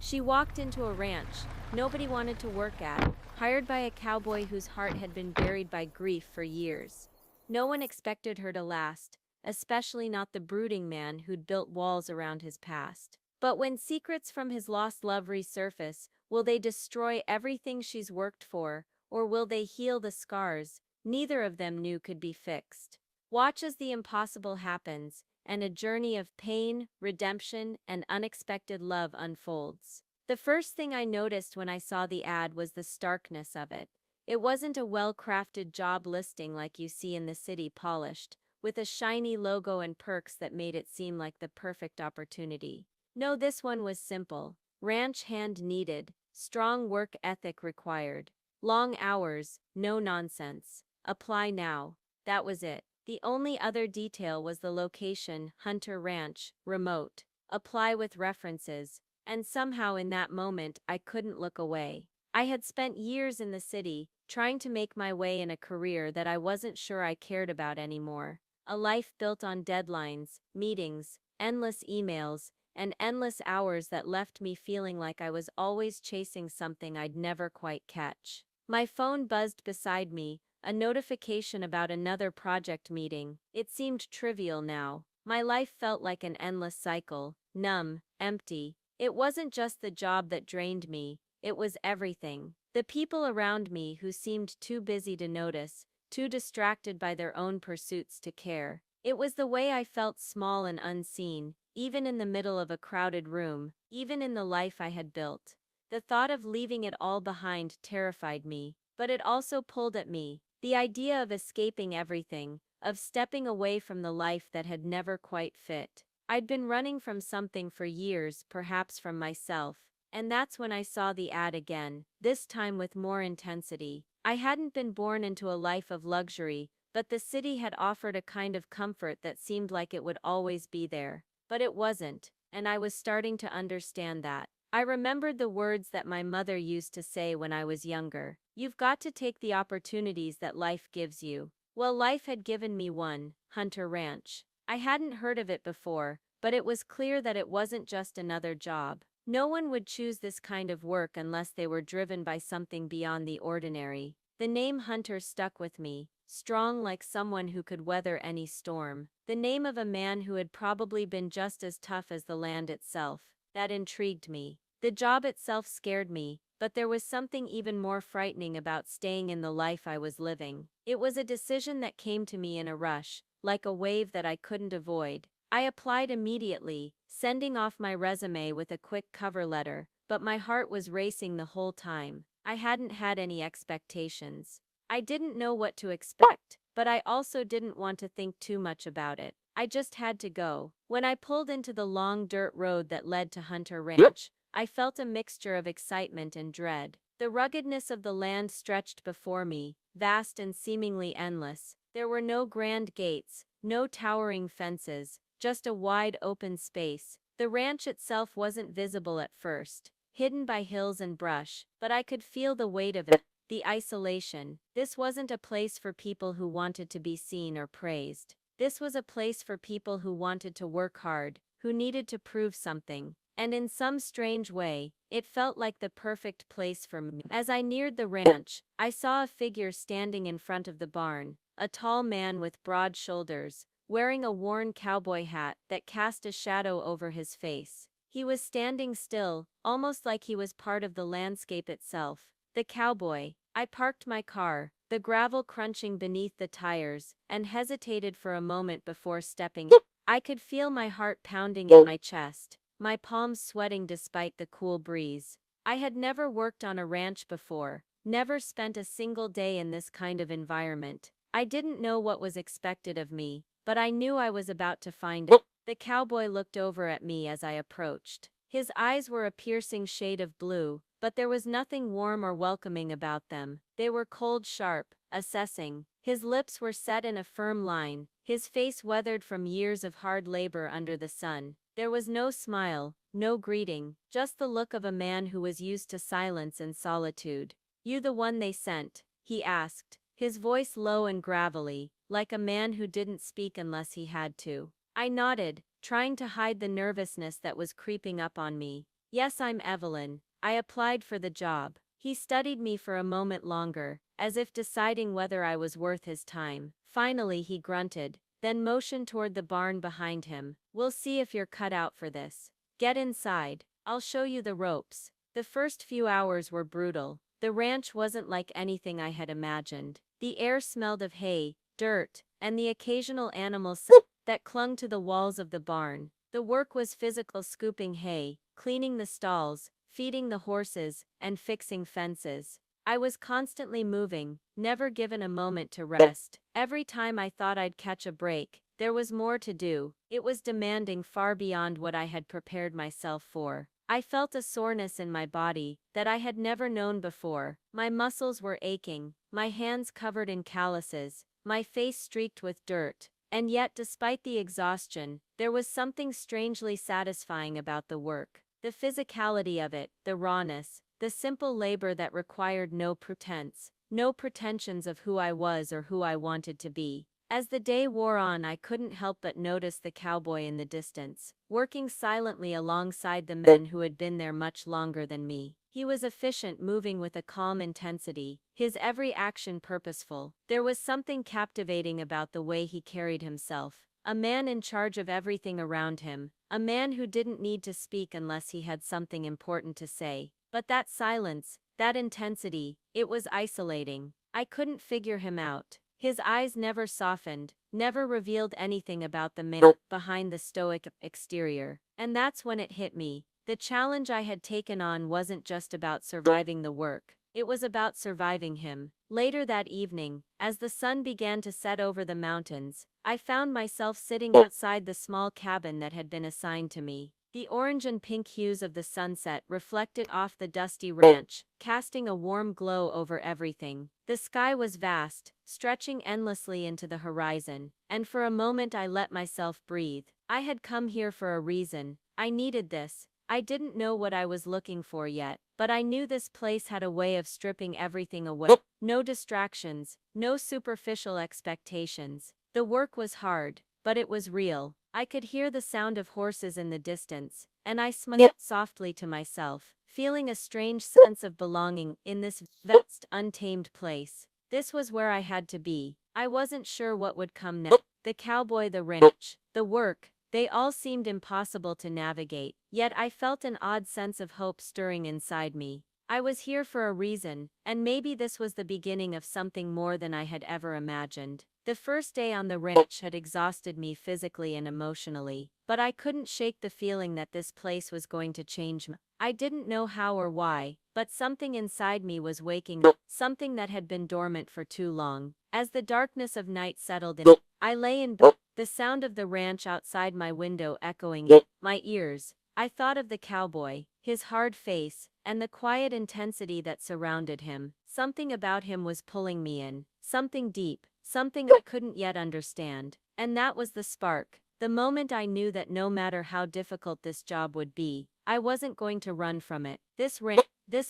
She walked into a ranch nobody wanted to work at, hired by a cowboy whose heart had been buried by grief for years. No one expected her to last, especially not the brooding man who'd built walls around his past. But when secrets from his lost love resurface, will they destroy everything she's worked for, or will they heal the scars neither of them knew could be fixed? Watch as the impossible happens, and a journey of pain, redemption, and unexpected love unfolds. The first thing I noticed when I saw the ad was the starkness of it. It wasn't a well-crafted job listing like you see in the city, polished, with a shiny logo and perks that made it seem like the perfect opportunity. No, this one was simple. Ranch hand needed, strong work ethic required. Long hours, no nonsense. Apply now. That was it. The only other detail was the location, Hunter Ranch, remote. Apply with references. And somehow in that moment, I couldn't look away. I had spent years in the city, trying to make my way in a career that I wasn't sure I cared about anymore. A life built on deadlines, meetings, endless emails, and endless hours that left me feeling like I was always chasing something I'd never quite catch. My phone buzzed beside me, a notification about another project meeting. It seemed trivial now. My life felt like an endless cycle, numb, empty. It wasn't just the job that drained me, it was everything. The people around me who seemed too busy to notice, too distracted by their own pursuits to care. It was the way I felt small and unseen, even in the middle of a crowded room, even in the life I had built. The thought of leaving it all behind terrified me, but it also pulled at me. The idea of escaping everything, of stepping away from the life that had never quite fit. I'd been running from something for years, perhaps from myself, and that's when I saw the ad again, this time with more intensity. I hadn't been born into a life of luxury, but the city had offered a kind of comfort that seemed like it would always be there. But it wasn't, and I was starting to understand that. I remembered the words that my mother used to say when I was younger. You've got to take the opportunities that life gives you. Well, life had given me one, Hunter Ranch. I hadn't heard of it before, but it was clear that it wasn't just another job. No one would choose this kind of work unless they were driven by something beyond the ordinary. The name Hunter stuck with me, strong like someone who could weather any storm. The name of a man who had probably been just as tough as the land itself. That intrigued me. The job itself scared me, but there was something even more frightening about staying in the life I was living. It was a decision that came to me in a rush, like a wave that I couldn't avoid. I applied immediately, sending off my resume with a quick cover letter, but my heart was racing the whole time. I hadn't had any expectations. I didn't know what to expect, but I also didn't want to think too much about it. I just had to go. When I pulled into the long dirt road that led to Hunter Ranch, I felt a mixture of excitement and dread. The ruggedness of the land stretched before me, vast and seemingly endless. There were no grand gates, no towering fences, just a wide open space. The ranch itself wasn't visible at first, hidden by hills and brush, but I could feel the weight of it, the isolation. This wasn't a place for people who wanted to be seen or praised. This was a place for people who wanted to work hard, who needed to prove something. And in some strange way, it felt like the perfect place for me. As I neared the ranch, I saw a figure standing in front of the barn, a tall man with broad shoulders, wearing a worn cowboy hat that cast a shadow over his face. He was standing still, almost like he was part of the landscape itself. The cowboy. I parked my car, the gravel crunching beneath the tires, and hesitated for a moment before stepping in. I could feel my heart pounding in my chest, my palms sweating despite the cool breeze. I had never worked on a ranch before, never spent a single day in this kind of environment. I didn't know what was expected of me, but I knew I was about to find it. The cowboy looked over at me as I approached. His eyes were a piercing shade of blue, but there was nothing warm or welcoming about them. They were cold, sharp, assessing. His lips were set in a firm line, his face weathered from years of hard labor under the sun. There was no smile, no greeting, just the look of a man who was used to silence and solitude. "You the one they sent?" he asked, his voice low and gravelly, like a man who didn't speak unless he had to. I nodded, trying to hide the nervousness that was creeping up on me. Yes, I'm Evelyn. I applied for the job. He studied me for a moment longer, as if deciding whether I was worth his time. Finally, he grunted, then motioned toward the barn behind him. We'll see if you're cut out for this. Get inside. I'll show you the ropes. The first few hours were brutal. The ranch wasn't like anything I had imagined. The air smelled of hay, dirt, and the occasional animal that clung to the walls of the barn. The work was physical, scooping hay, cleaning the stalls, feeding the horses, and fixing fences. I was constantly moving, never given a moment to rest. Every time I thought I'd catch a break, there was more to do. It was demanding far beyond what I had prepared myself for. I felt a soreness in my body that I had never known before. My muscles were aching, my hands covered in calluses, my face streaked with dirt. And yet, despite the exhaustion, there was something strangely satisfying about the work. The physicality of it, the rawness, the simple labor that required no pretense, no pretensions of who I was or who I wanted to be. As the day wore on, I couldn't help but notice the cowboy in the distance, working silently alongside the men who had been there much longer than me. He was efficient, moving with a calm intensity, his every action purposeful. There was something captivating about the way he carried himself. A man in charge of everything around him, a man who didn't need to speak unless he had something important to say. But that silence, that intensity, it was isolating. I couldn't figure him out. His eyes never softened, never revealed anything about the man behind the stoic exterior. And that's when it hit me. The challenge I had taken on wasn't just about surviving the work. It was about surviving him. Later that evening, as the sun began to set over the mountains, I found myself sitting outside the small cabin that had been assigned to me. The orange and pink hues of the sunset reflected off the dusty ranch, casting a warm glow over everything. The sky was vast, stretching endlessly into the horizon, and for a moment I let myself breathe. I had come here for a reason. I needed this. I didn't know what I was looking for yet, but I knew this place had a way of stripping everything away. No distractions, no superficial expectations. The work was hard, but it was real. I could hear the sound of horses in the distance, and I smiled softly to myself, feeling a strange sense of belonging in this vast, untamed place. This was where I had to be. I wasn't sure what would come next. The cowboy, the ranch, the work, they all seemed impossible to navigate, yet I felt an odd sense of hope stirring inside me. I was here for a reason, and maybe this was the beginning of something more than I had ever imagined. The first day on the ranch had exhausted me physically and emotionally, but I couldn't shake the feeling that this place was going to change me. I didn't know how or why, but something inside me was waking up, something that had been dormant for too long. As the darkness of night settled in, I lay in bed, the sound of the ranch outside my window echoing in my ears. I thought of the cowboy, his hard face, and the quiet intensity that surrounded him. Something about him was pulling me in, something deep, something I couldn't yet understand. And that was the spark, the moment I knew that no matter how difficult this job would be, I wasn't going to run from it. This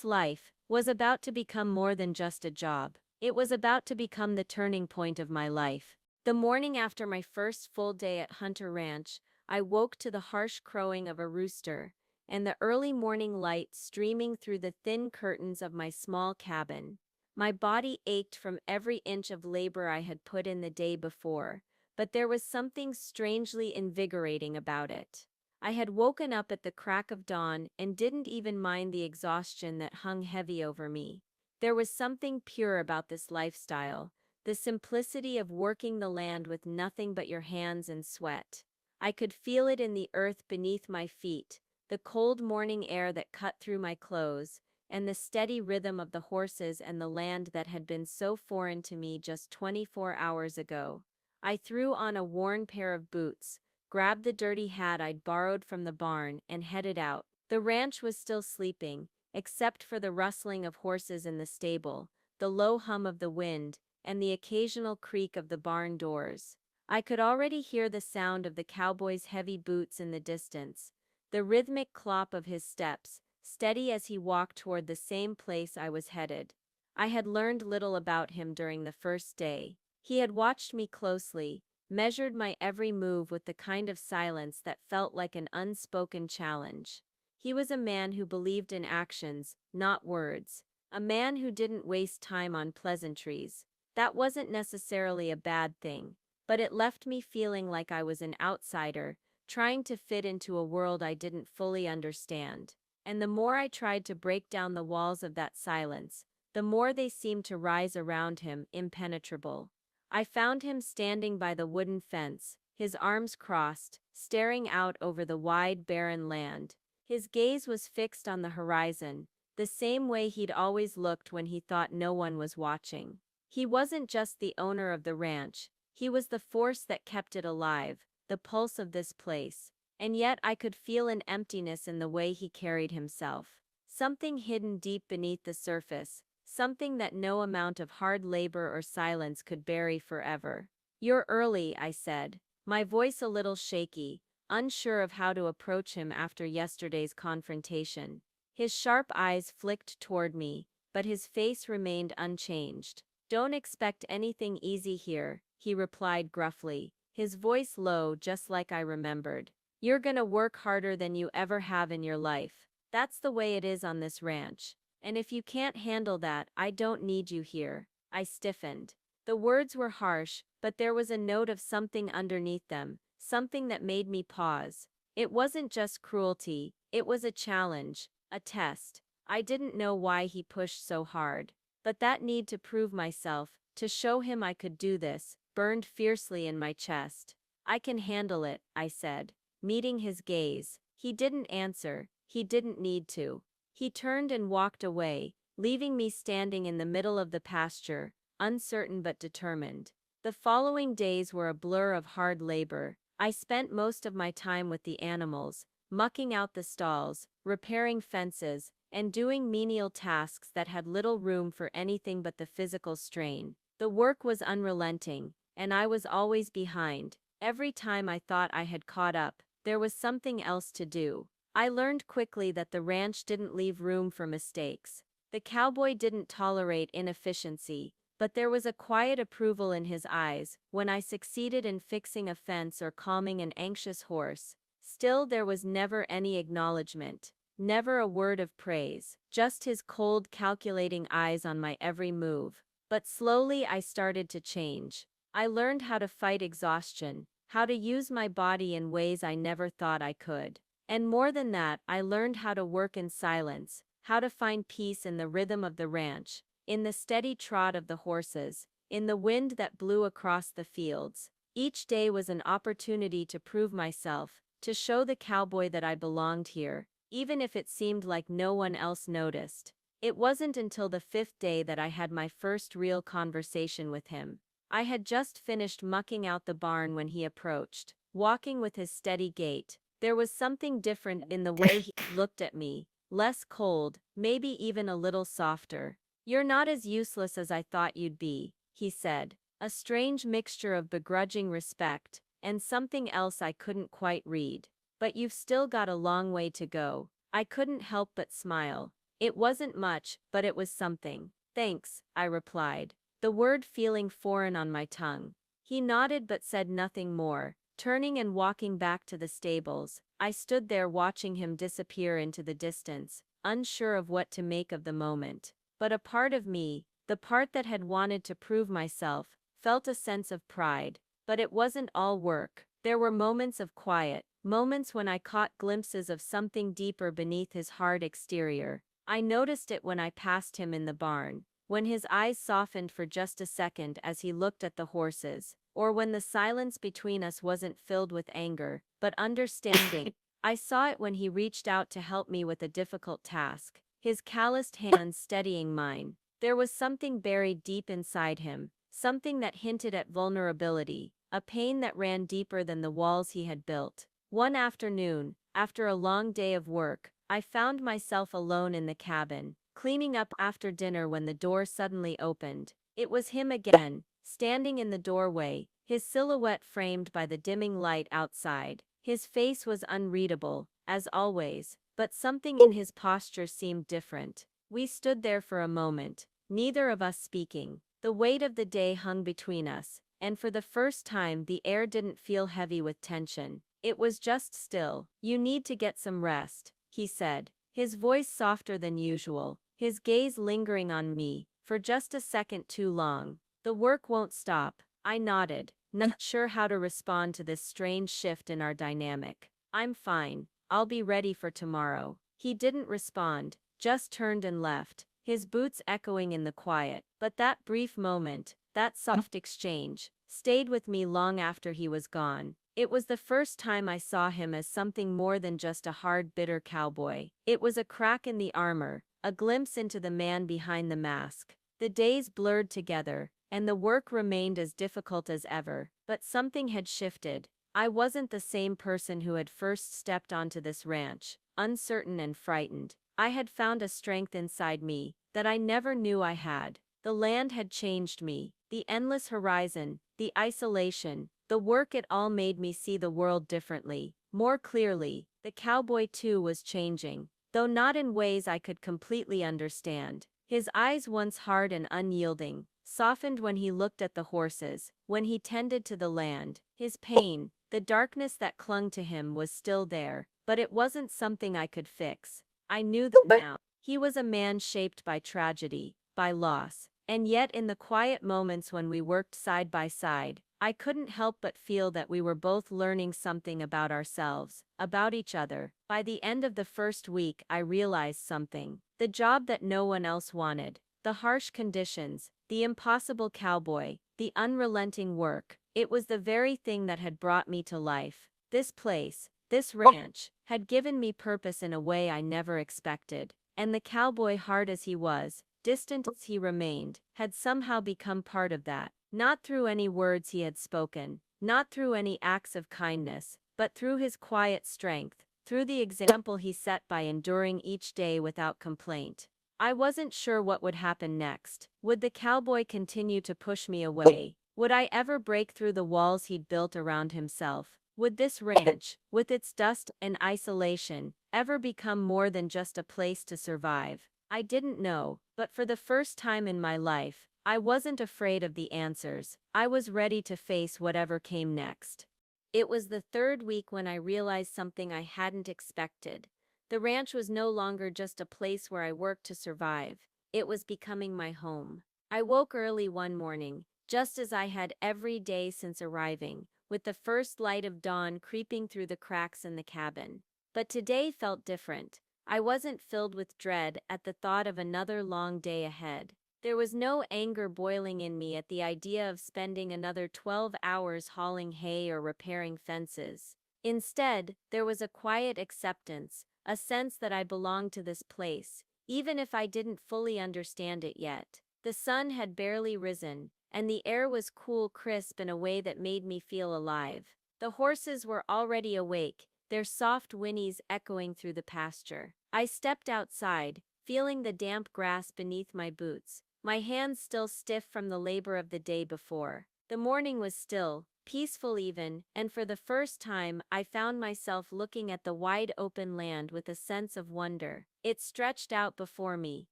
life, was about to become more than just a job. It was about to become the turning point of my life. The morning after my first full day at Hunter Ranch, I woke to the harsh crowing of a rooster and the early morning light streaming through the thin curtains of my small cabin. My body ached from every inch of labor I had put in the day before, but there was something strangely invigorating about it. I had woken up at the crack of dawn and didn't even mind the exhaustion that hung heavy over me. There was something pure about this lifestyle, the simplicity of working the land with nothing but your hands and sweat. I could feel it in the earth beneath my feet, the cold morning air that cut through my clothes, and the steady rhythm of the horses and the land that had been so foreign to me just 24 hours ago. I threw on a worn pair of boots, grabbed the dirty hat I'd borrowed from the barn, and headed out. The ranch was still sleeping, except for the rustling of horses in the stable, the low hum of the wind, and the occasional creak of the barn doors. I could already hear the sound of the cowboy's heavy boots in the distance, the rhythmic clop of his steps, steady as he walked toward the same place I was headed. I had learned little about him during the first day. He had watched me closely, measured my every move with the kind of silence that felt like an unspoken challenge. He was a man who believed in actions, not words. A man who didn't waste time on pleasantries. That wasn't necessarily a bad thing, but it left me feeling like I was an outsider, trying to fit into a world I didn't fully understand. And the more I tried to break down the walls of that silence, the more they seemed to rise around him, impenetrable. I found him standing by the wooden fence, his arms crossed, staring out over the wide, barren land. His gaze was fixed on the horizon, the same way he'd always looked when he thought no one was watching. He wasn't just the owner of the ranch, he was the force that kept it alive, the pulse of this place. And yet I could feel an emptiness in the way he carried himself. Something hidden deep beneath the surface, something that no amount of hard labor or silence could bury forever. "You're early," I said, my voice a little shaky, unsure of how to approach him after yesterday's confrontation. His sharp eyes flicked toward me, but his face remained unchanged. "Don't expect anything easy here," he replied gruffly, his voice low just like I remembered. "You're gonna work harder than you ever have in your life. That's the way it is on this ranch. And if you can't handle that, I don't need you here." I stiffened. The words were harsh, but there was a note of something underneath them, something that made me pause. It wasn't just cruelty, it was a challenge, a test. I didn't know why he pushed so hard, but that need to prove myself, to show him I could do this, burned fiercely in my chest. "I can handle it," I said, meeting his gaze. He didn't answer, he didn't need to. He turned and walked away, leaving me standing in the middle of the pasture, uncertain but determined. The following days were a blur of hard labor. I spent most of my time with the animals, mucking out the stalls, repairing fences, and doing menial tasks that had little room for anything but the physical strain. The work was unrelenting, and I was always behind. Every time I thought I had caught up, there was something else to do. I learned quickly that the ranch didn't leave room for mistakes. The cowboy didn't tolerate inefficiency, but there was a quiet approval in his eyes when I succeeded in fixing a fence or calming an anxious horse. Still, there was never any acknowledgement, never a word of praise, just his cold, calculating eyes on my every move. But slowly I started to change. I learned how to fight exhaustion, how to use my body in ways I never thought I could. And more than that, I learned how to work in silence, how to find peace in the rhythm of the ranch, in the steady trot of the horses, in the wind that blew across the fields. Each day was an opportunity to prove myself, to show the cowboy that I belonged here, even if it seemed like no one else noticed. It wasn't until the 5th day that I had my first real conversation with him. I had just finished mucking out the barn when he approached, walking with his steady gait. There was something different in the way he looked at me, less cold, maybe even a little softer. "You're not as useless as I thought you'd be," he said, a strange mixture of begrudging respect and something else I couldn't quite read. "But you've still got a long way to go." I couldn't help but smile. It wasn't much, but it was something. "Thanks," I replied, the word feeling foreign on my tongue. He nodded but said nothing more. Turning and walking back to the stables, I stood there watching him disappear into the distance, unsure of what to make of the moment. But a part of me, the part that had wanted to prove myself, felt a sense of pride. But it wasn't all work. There were moments of quiet, moments when I caught glimpses of something deeper beneath his hard exterior. I noticed it when I passed him in the barn, when his eyes softened for just a second as he looked at the horses, or when the silence between us wasn't filled with anger, but understanding. I saw it when he reached out to help me with a difficult task, his calloused hands steadying mine. There was something buried deep inside him, something that hinted at vulnerability, a pain that ran deeper than the walls he had built. One afternoon, after a long day of work, I found myself alone in the cabin, cleaning up after dinner when the door suddenly opened. It was him again, standing in the doorway, his silhouette framed by the dimming light outside. His face was unreadable, as always, but something in his posture seemed different. We stood there for a moment, neither of us speaking. The weight of the day hung between us, and for the first time the air didn't feel heavy with tension. It was just still. "You need to get some rest," he said, his voice softer than usual, his gaze lingering on me for just a second too long. The work won't stop, I nodded, not sure how to respond to this strange shift in our dynamic. I'm fine, I'll be ready for tomorrow. He didn't respond, just turned and left, his boots echoing in the quiet. But that brief moment, that soft exchange, stayed with me long after he was gone. It was the first time I saw him as something more than just a hard, bitter cowboy. It was a crack in the armor, a glimpse into the man behind the mask. The days blurred together, and the work remained as difficult as ever, but something had shifted. I wasn't the same person who had first stepped onto this ranch, uncertain and frightened. I had found a strength inside me that I never knew I had. The land had changed me, the endless horizon, the isolation, the work, it all made me see the world differently, more clearly. The cowboy too was changing, though not in ways I could completely understand. His eyes, once hard and unyielding, softened when he looked at the horses, when he tended to the land. His pain, the darkness that clung to him, was still there, but it wasn't something I could fix. I knew that now. He was a man shaped by tragedy, by loss, and yet in the quiet moments when we worked side by side, I couldn't help but feel that we were both learning something about ourselves, about each other. By the end of the first week, I realized something. The job that no one else wanted, the harsh conditions, the impossible cowboy, the unrelenting work, it was the very thing that had brought me to life. This place, this ranch, had given me purpose in a way I never expected. And the cowboy, hard as he was, distant as he remained, had somehow become part of that. Not through any words he had spoken, not through any acts of kindness, but through his quiet strength, through the example he set by enduring each day without complaint. I wasn't sure what would happen next. Would the cowboy continue to push me away? Would I ever break through the walls he'd built around himself? Would this ranch, with its dust and isolation, ever become more than just a place to survive? I didn't know, but for the first time in my life, I wasn't afraid of the answers. I was ready to face whatever came next. It was the third week when I realized something I hadn't expected. The ranch was no longer just a place where I worked to survive. It was becoming my home. I woke early one morning, just as I had every day since arriving, with the first light of dawn creeping through the cracks in the cabin. But today felt different. I wasn't filled with dread at the thought of another long day ahead. There was no anger boiling in me at the idea of spending another 12 hours hauling hay or repairing fences. Instead, there was a quiet acceptance, a sense that I belonged to this place, even if I didn't fully understand it yet. The sun had barely risen, and the air was cool, crisp in a way that made me feel alive. The horses were already awake, their soft whinnies echoing through the pasture. I stepped outside, feeling the damp grass beneath my boots, my hands still stiff from the labor of the day before. The morning was still, peaceful even, and for the first time I found myself looking at the wide open land with a sense of wonder. It stretched out before me,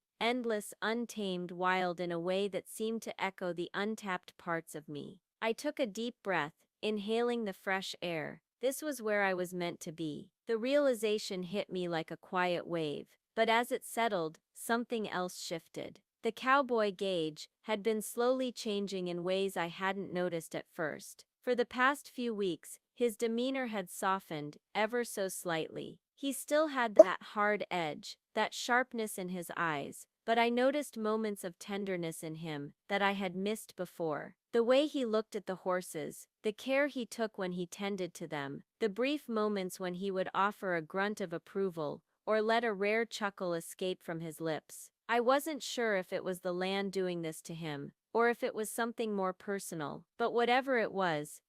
endless, untamed, wild in a way that seemed to echo the untapped parts of me. I took a deep breath, inhaling the fresh air. This was where I was meant to be. The realization hit me like a quiet wave, but as it settled, something else shifted. The cowboy Gage had been slowly changing in ways I hadn't noticed at first. For the past few weeks, his demeanor had softened, ever so slightly. He still had that hard edge, that sharpness in his eyes, but I noticed moments of tenderness in him that I had missed before. The way he looked at the horses, the care he took when he tended to them, the brief moments when he would offer a grunt of approval or let a rare chuckle escape from his lips. I wasn't sure if it was the land doing this to him, or if it was something more personal, but whatever it was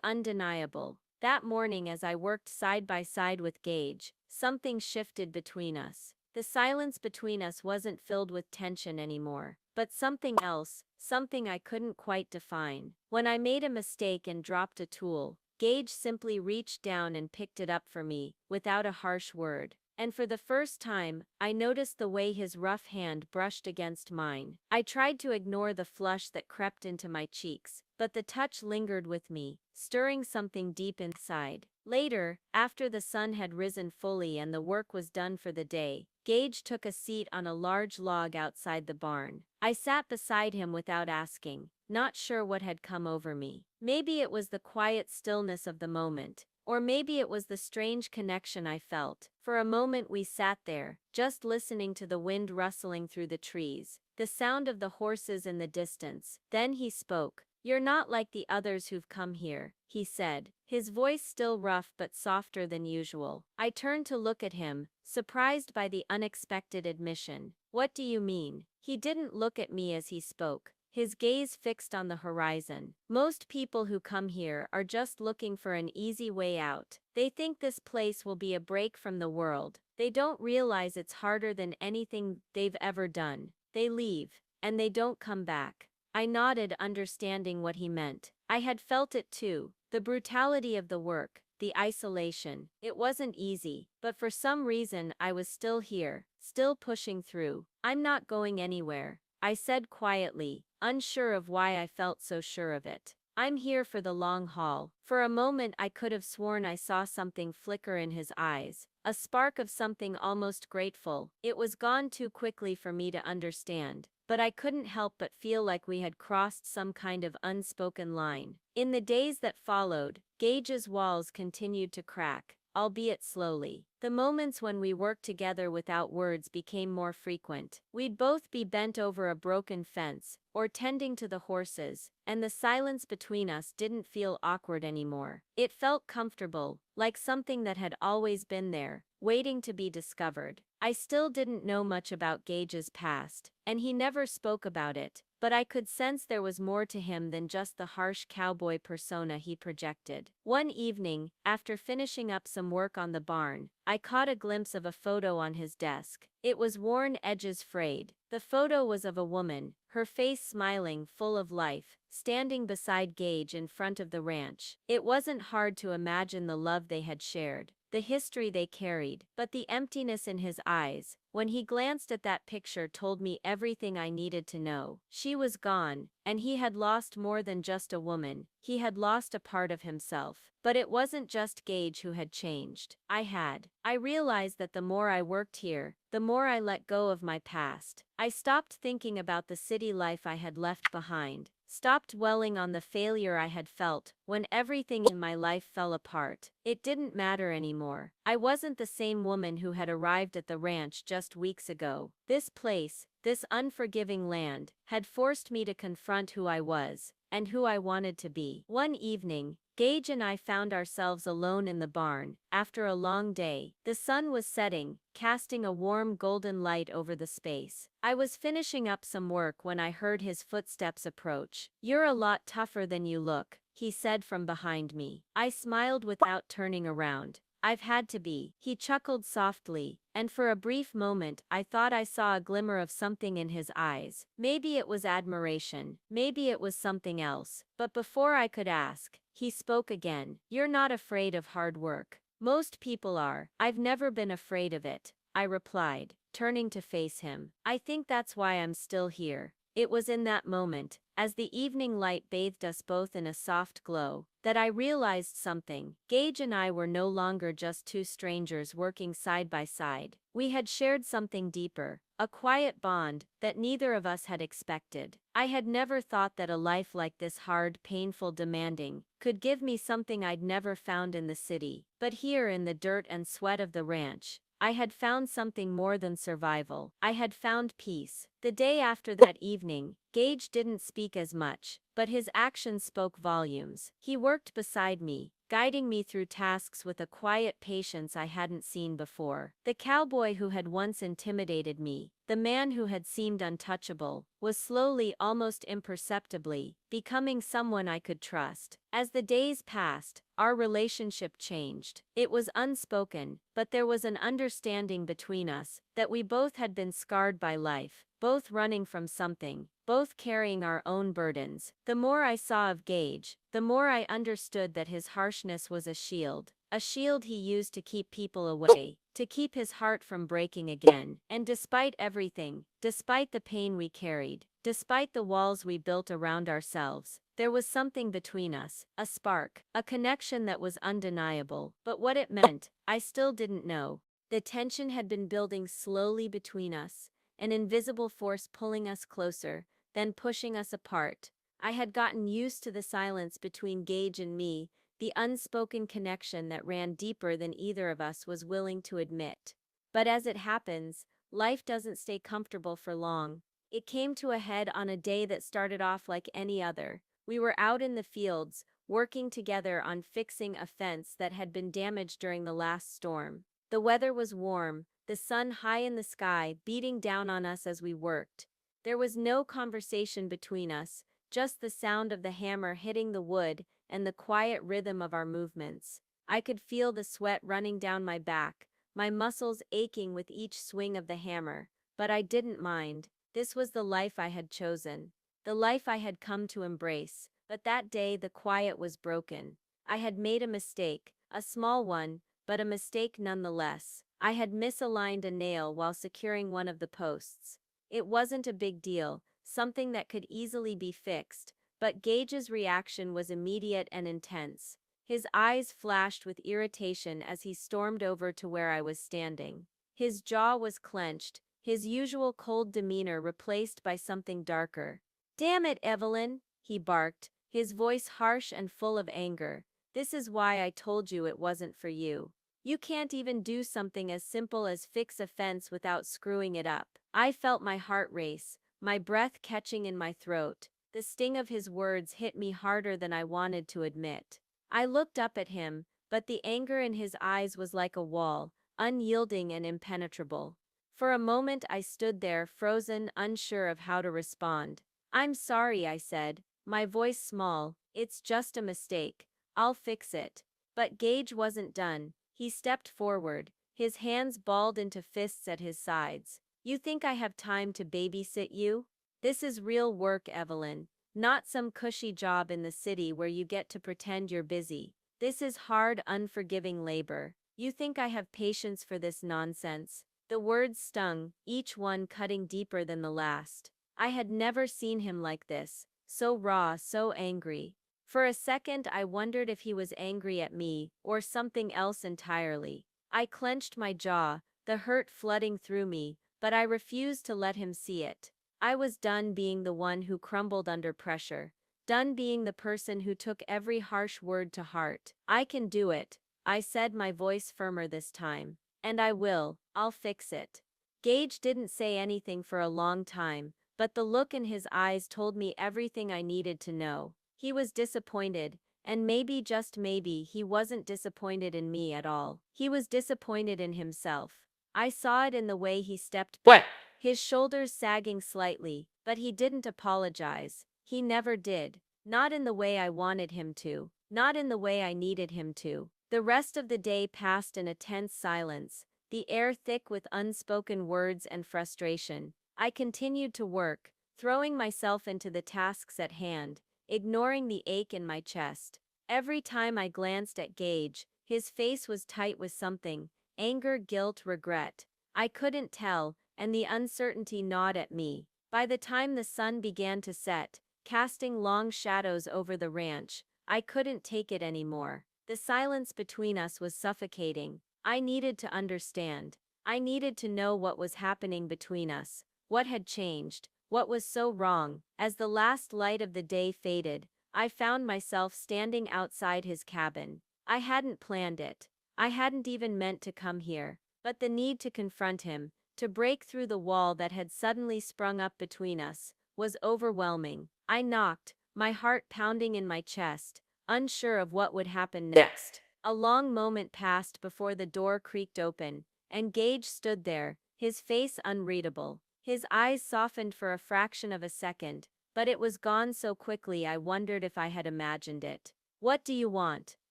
undeniable. That morning as I worked side by side with Gage, something shifted between us. The silence between us wasn't filled with tension anymore, but something else, something I couldn't quite define. When I made a mistake and dropped a tool, Gage simply reached down and picked it up for me, without a harsh word. And for the first time, I noticed the way his rough hand brushed against mine. I tried to ignore the flush that crept into my cheeks, but the touch lingered with me, stirring something deep inside. Later, after the sun had risen fully and the work was done for the day, Gage took a seat on a large log outside the barn. I sat beside him without asking, not sure what had come over me. Maybe it was the quiet stillness of the moment, or maybe it was the strange connection I felt. For a moment we sat there, just listening to the wind rustling through the trees, the sound of the horses in the distance. Then he spoke. "You're not like the others who've come here," he said, his voice still rough but softer than usual. I turned to look at him, surprised by the unexpected admission. "What do you mean?" He didn't look at me as he spoke, his gaze fixed on the horizon. "Most people who come here are just looking for an easy way out. They think this place will be a break from the world. They don't realize it's harder than anything they've ever done. They leave, and they don't come back." I nodded, understanding what he meant. I had felt it too, the brutality of the work, the isolation. It wasn't easy, but for some reason I was still here, still pushing through. "I'm not going anywhere," I said quietly, unsure of why I felt so sure of it. "I'm here for the long haul." For a moment I could have sworn I saw something flicker in his eyes, a spark of something almost grateful. It was gone too quickly for me to understand, but I couldn't help but feel like we had crossed some kind of unspoken line. In the days that followed, Gage's walls continued to crack, albeit slowly. The moments when we worked together without words became more frequent. We'd both be bent over a broken fence, or tending to the horses, and the silence between us didn't feel awkward anymore. It felt comfortable, like something that had always been there, waiting to be discovered. I still didn't know much about Gage's past, and he never spoke about it, but I could sense there was more to him than just the harsh cowboy persona he projected. One evening, after finishing up some work on the barn, I caught a glimpse of a photo on his desk. It was worn, edges frayed. The photo was of a woman, her face smiling, full of life, standing beside Gage in front of the ranch. It wasn't hard to imagine the love they had shared, the history they carried, but the emptiness in his eyes, when he glanced at that picture, told me everything I needed to know. She was gone, and he had lost more than just a woman. He had lost a part of himself. But it wasn't just Gage who had changed. I had. I realized that the more I worked here, the more I let go of my past. I stopped thinking about the city life I had left behind, stopped dwelling on the failure I had felt when everything in my life fell apart. It didn't matter anymore. I wasn't the same woman who had arrived at the ranch just weeks ago. This place, this unforgiving land, had forced me to confront who I was, and who I wanted to be. One evening, Gage and I found ourselves alone in the barn, after a long day. The sun was setting, casting a warm golden light over the space. I was finishing up some work when I heard his footsteps approach. "You're a lot tougher than you look," he said from behind me. I smiled without turning around. "I've had to be." He chuckled softly, and for a brief moment I thought I saw a glimmer of something in his eyes. Maybe it was admiration, maybe it was something else. But before I could ask, he spoke again. "You're not afraid of hard work. Most people are." "I've never been afraid of it," I replied, turning to face him. "I think that's why I'm still here." It was in that moment, as the evening light bathed us both in a soft glow, that I realized something. Gage and I were no longer just two strangers working side by side. We had shared something deeper, a quiet bond that neither of us had expected. I had never thought that a life like this, hard, painful, demanding, could give me something I'd never found in the city. But here, in the dirt and sweat of the ranch, I had found something more than survival. I had found peace. The day after that evening, Gage didn't speak as much, but his actions spoke volumes. He worked beside me, guiding me through tasks with a quiet patience I hadn't seen before. The cowboy who had once intimidated me, the man who had seemed untouchable, was slowly, almost imperceptibly, becoming someone I could trust. As the days passed, our relationship changed. It was unspoken, but there was an understanding between us that we both had been scarred by life, both running from something, both carrying our own burdens. The more I saw of Gage, the more I understood that his harshness was a shield, a shield he used to keep people away, to keep his heart from breaking again. And despite everything, despite the pain we carried, despite the walls we built around ourselves, there was something between us, a spark, a connection that was undeniable. But what it meant, I still didn't know. The tension had been building slowly between us, an invisible force pulling us closer, then pushing us apart. I had gotten used to the silence between Gage and me, the unspoken connection that ran deeper than either of us was willing to admit. But as it happens, life doesn't stay comfortable for long. It came to a head on a day that started off like any other. We were out in the fields, working together on fixing a fence that had been damaged during the last storm. The weather was warm, the sun high in the sky, beating down on us as we worked. There was no conversation between us, just the sound of the hammer hitting the wood and the quiet rhythm of our movements. I could feel the sweat running down my back, my muscles aching with each swing of the hammer, but I didn't mind. This was the life I had chosen, the life I had come to embrace. But that day the quiet was broken. I had made a mistake, a small one, but a mistake nonetheless. I had misaligned a nail while securing one of the posts. It wasn't a big deal, something that could easily be fixed, but Gage's reaction was immediate and intense. His eyes flashed with irritation as he stormed over to where I was standing. His jaw was clenched, his usual cold demeanor replaced by something darker. "Damn it, Evelyn," he barked, his voice harsh and full of anger. "This is why I told you it wasn't for you. You can't even do something as simple as fix a fence without screwing it up." I felt my heart race, my breath catching in my throat. The sting of his words hit me harder than I wanted to admit. I looked up at him, but the anger in his eyes was like a wall, unyielding and impenetrable. For a moment I stood there, frozen, unsure of how to respond. "I'm sorry," I said, my voice small. "It's just a mistake. I'll fix it." But Gage wasn't done. He stepped forward, his hands balled into fists at his sides. "You think I have time to babysit you? This is real work, Evelyn, not some cushy job in the city where you get to pretend you're busy. This is hard, unforgiving labor. You think I have patience for this nonsense?" The words stung, each one cutting deeper than the last. I had never seen him like this, so raw, so angry. For a second I wondered if he was angry at me, or something else entirely. I clenched my jaw, the hurt flooding through me, but I refused to let him see it. I was done being the one who crumbled under pressure, done being the person who took every harsh word to heart. "I can do it," I said, my voice firmer this time. "And I will. I'll fix it." Gage didn't say anything for a long time, but the look in his eyes told me everything I needed to know. He was disappointed, and maybe, just maybe, he wasn't disappointed in me at all. He was disappointed in himself. I saw it in the way he stepped back, his shoulders sagging slightly, but he didn't apologize. He never did. Not in the way I wanted him to. Not in the way I needed him to. The rest of the day passed in a tense silence, the air thick with unspoken words and frustration. I continued to work, throwing myself into the tasks at hand, ignoring the ache in my chest. Every time I glanced at Gage, his face was tight with something, anger, guilt, regret. I couldn't tell, and the uncertainty gnawed at me. By the time the sun began to set, casting long shadows over the ranch, I couldn't take it anymore. The silence between us was suffocating. I needed to understand. I needed to know what was happening between us, what had changed, what was so wrong. As the last light of the day faded, I found myself standing outside his cabin. I hadn't planned it. I hadn't even meant to come here. But the need to confront him, to break through the wall that had suddenly sprung up between us, was overwhelming. I knocked, my heart pounding in my chest, unsure of what would happen next. A long moment passed before the door creaked open, and Gage stood there, his face unreadable. His eyes softened for a fraction of a second, but it was gone so quickly I wondered if I had imagined it. "What do you want?"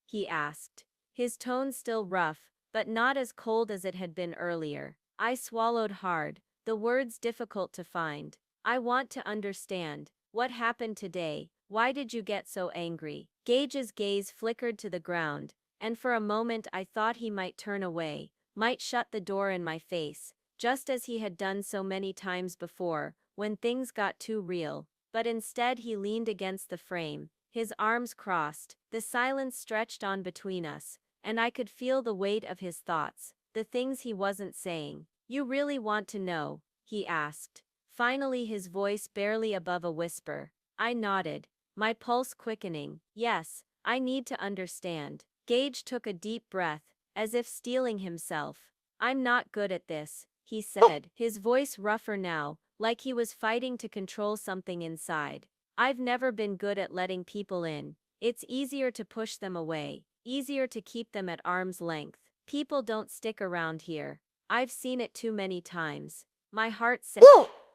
he asked. His tone still rough, but not as cold as it had been earlier. I swallowed hard, the words difficult to find. "I want to understand. What happened today? Why did you get so angry?" Gage's gaze flickered to the ground, and for a moment I thought he might turn away, might shut the door in my face, just as he had done so many times before, when things got too real. But instead he leaned against the frame, his arms crossed, the silence stretched on between us, and I could feel the weight of his thoughts, the things he wasn't saying. "You really want to know?" he asked, finally, his voice barely above a whisper. I nodded, my pulse quickening. "Yes, I need to understand." Gage took a deep breath, as if steeling himself. "I'm not good at this," he said, his voice rougher now, like he was fighting to control something inside. "I've never been good at letting people in. It's easier to push them away, easier to keep them at arm's length. People don't stick around here. I've seen it too many times." My heart said,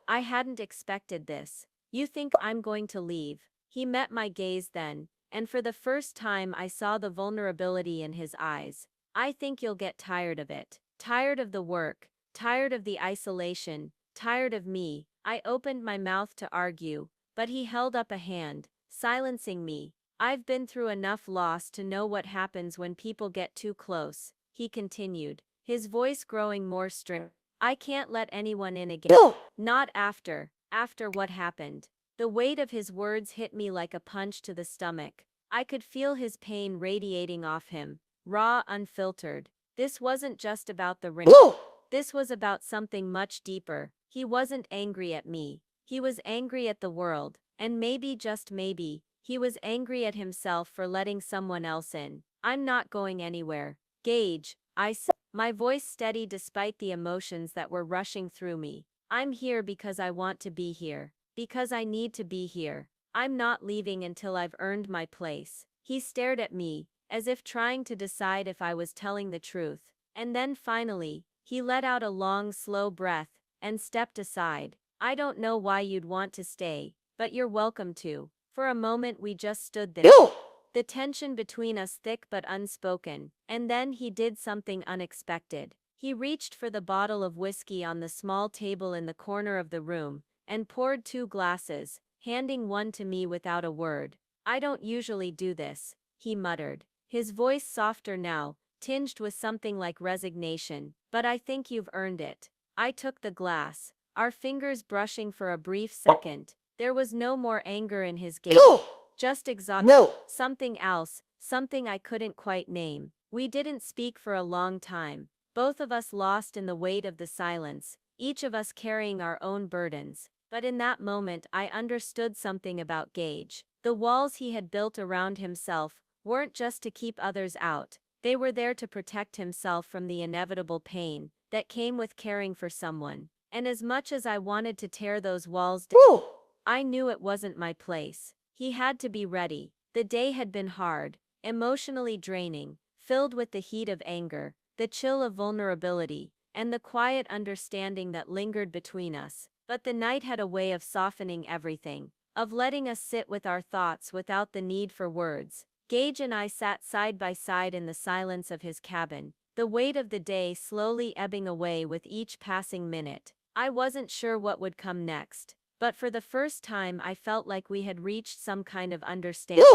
I hadn't expected this. "You think I'm going to leave?" He met my gaze then, and for the first time I saw the vulnerability in his eyes. "I think you'll get tired of it. Tired of the work, tired of the isolation, tired of me." I opened my mouth to argue, but he held up a hand, silencing me. "I've been through enough loss to know what happens when people get too close," he continued, his voice growing more stern. "I can't let anyone in again. Not after what happened." The weight of his words hit me like a punch to the stomach. I could feel his pain radiating off him, raw, unfiltered. This wasn't just about the ring. This was about something much deeper. He wasn't angry at me. He was angry at the world, and maybe, just maybe, he was angry at himself for letting someone else in. "I'm not going anywhere, Gage," I said, my voice steady despite the emotions that were rushing through me. "I'm here because I want to be here, because I need to be here. I'm not leaving until I've earned my place." He stared at me, as if trying to decide if I was telling the truth, and then finally, he let out a long, slow breath and stepped aside. "I don't know why you'd want to stay, but you're welcome to." For a moment we just stood there, the tension between us thick but unspoken, and then he did something unexpected. He reached for the bottle of whiskey on the small table in the corner of the room, and poured 2 glasses, handing one to me without a word. "I don't usually do this," he muttered, his voice softer now, tinged with something like resignation, "but I think you've earned it." I took the glass, our fingers brushing for a brief second. There was no more anger in his gaze, just exhaustion. No. Something else, something I couldn't quite name. We didn't speak for a long time, both of us lost in the weight of the silence, each of us carrying our own burdens. But in that moment I understood something about Gage. The walls he had built around himself weren't just to keep others out, they were there to protect himself from the inevitable pain that came with caring for someone. And as much as I wanted to tear those walls down, I knew it wasn't my place. He had to be ready. The day had been hard, emotionally draining, filled with the heat of anger, the chill of vulnerability, and the quiet understanding that lingered between us. But the night had a way of softening everything, of letting us sit with our thoughts without the need for words. Gage and I sat side by side in the silence of his cabin, the weight of the day slowly ebbing away with each passing minute. I wasn't sure what would come next, but for the first time I felt like we had reached some kind of understanding.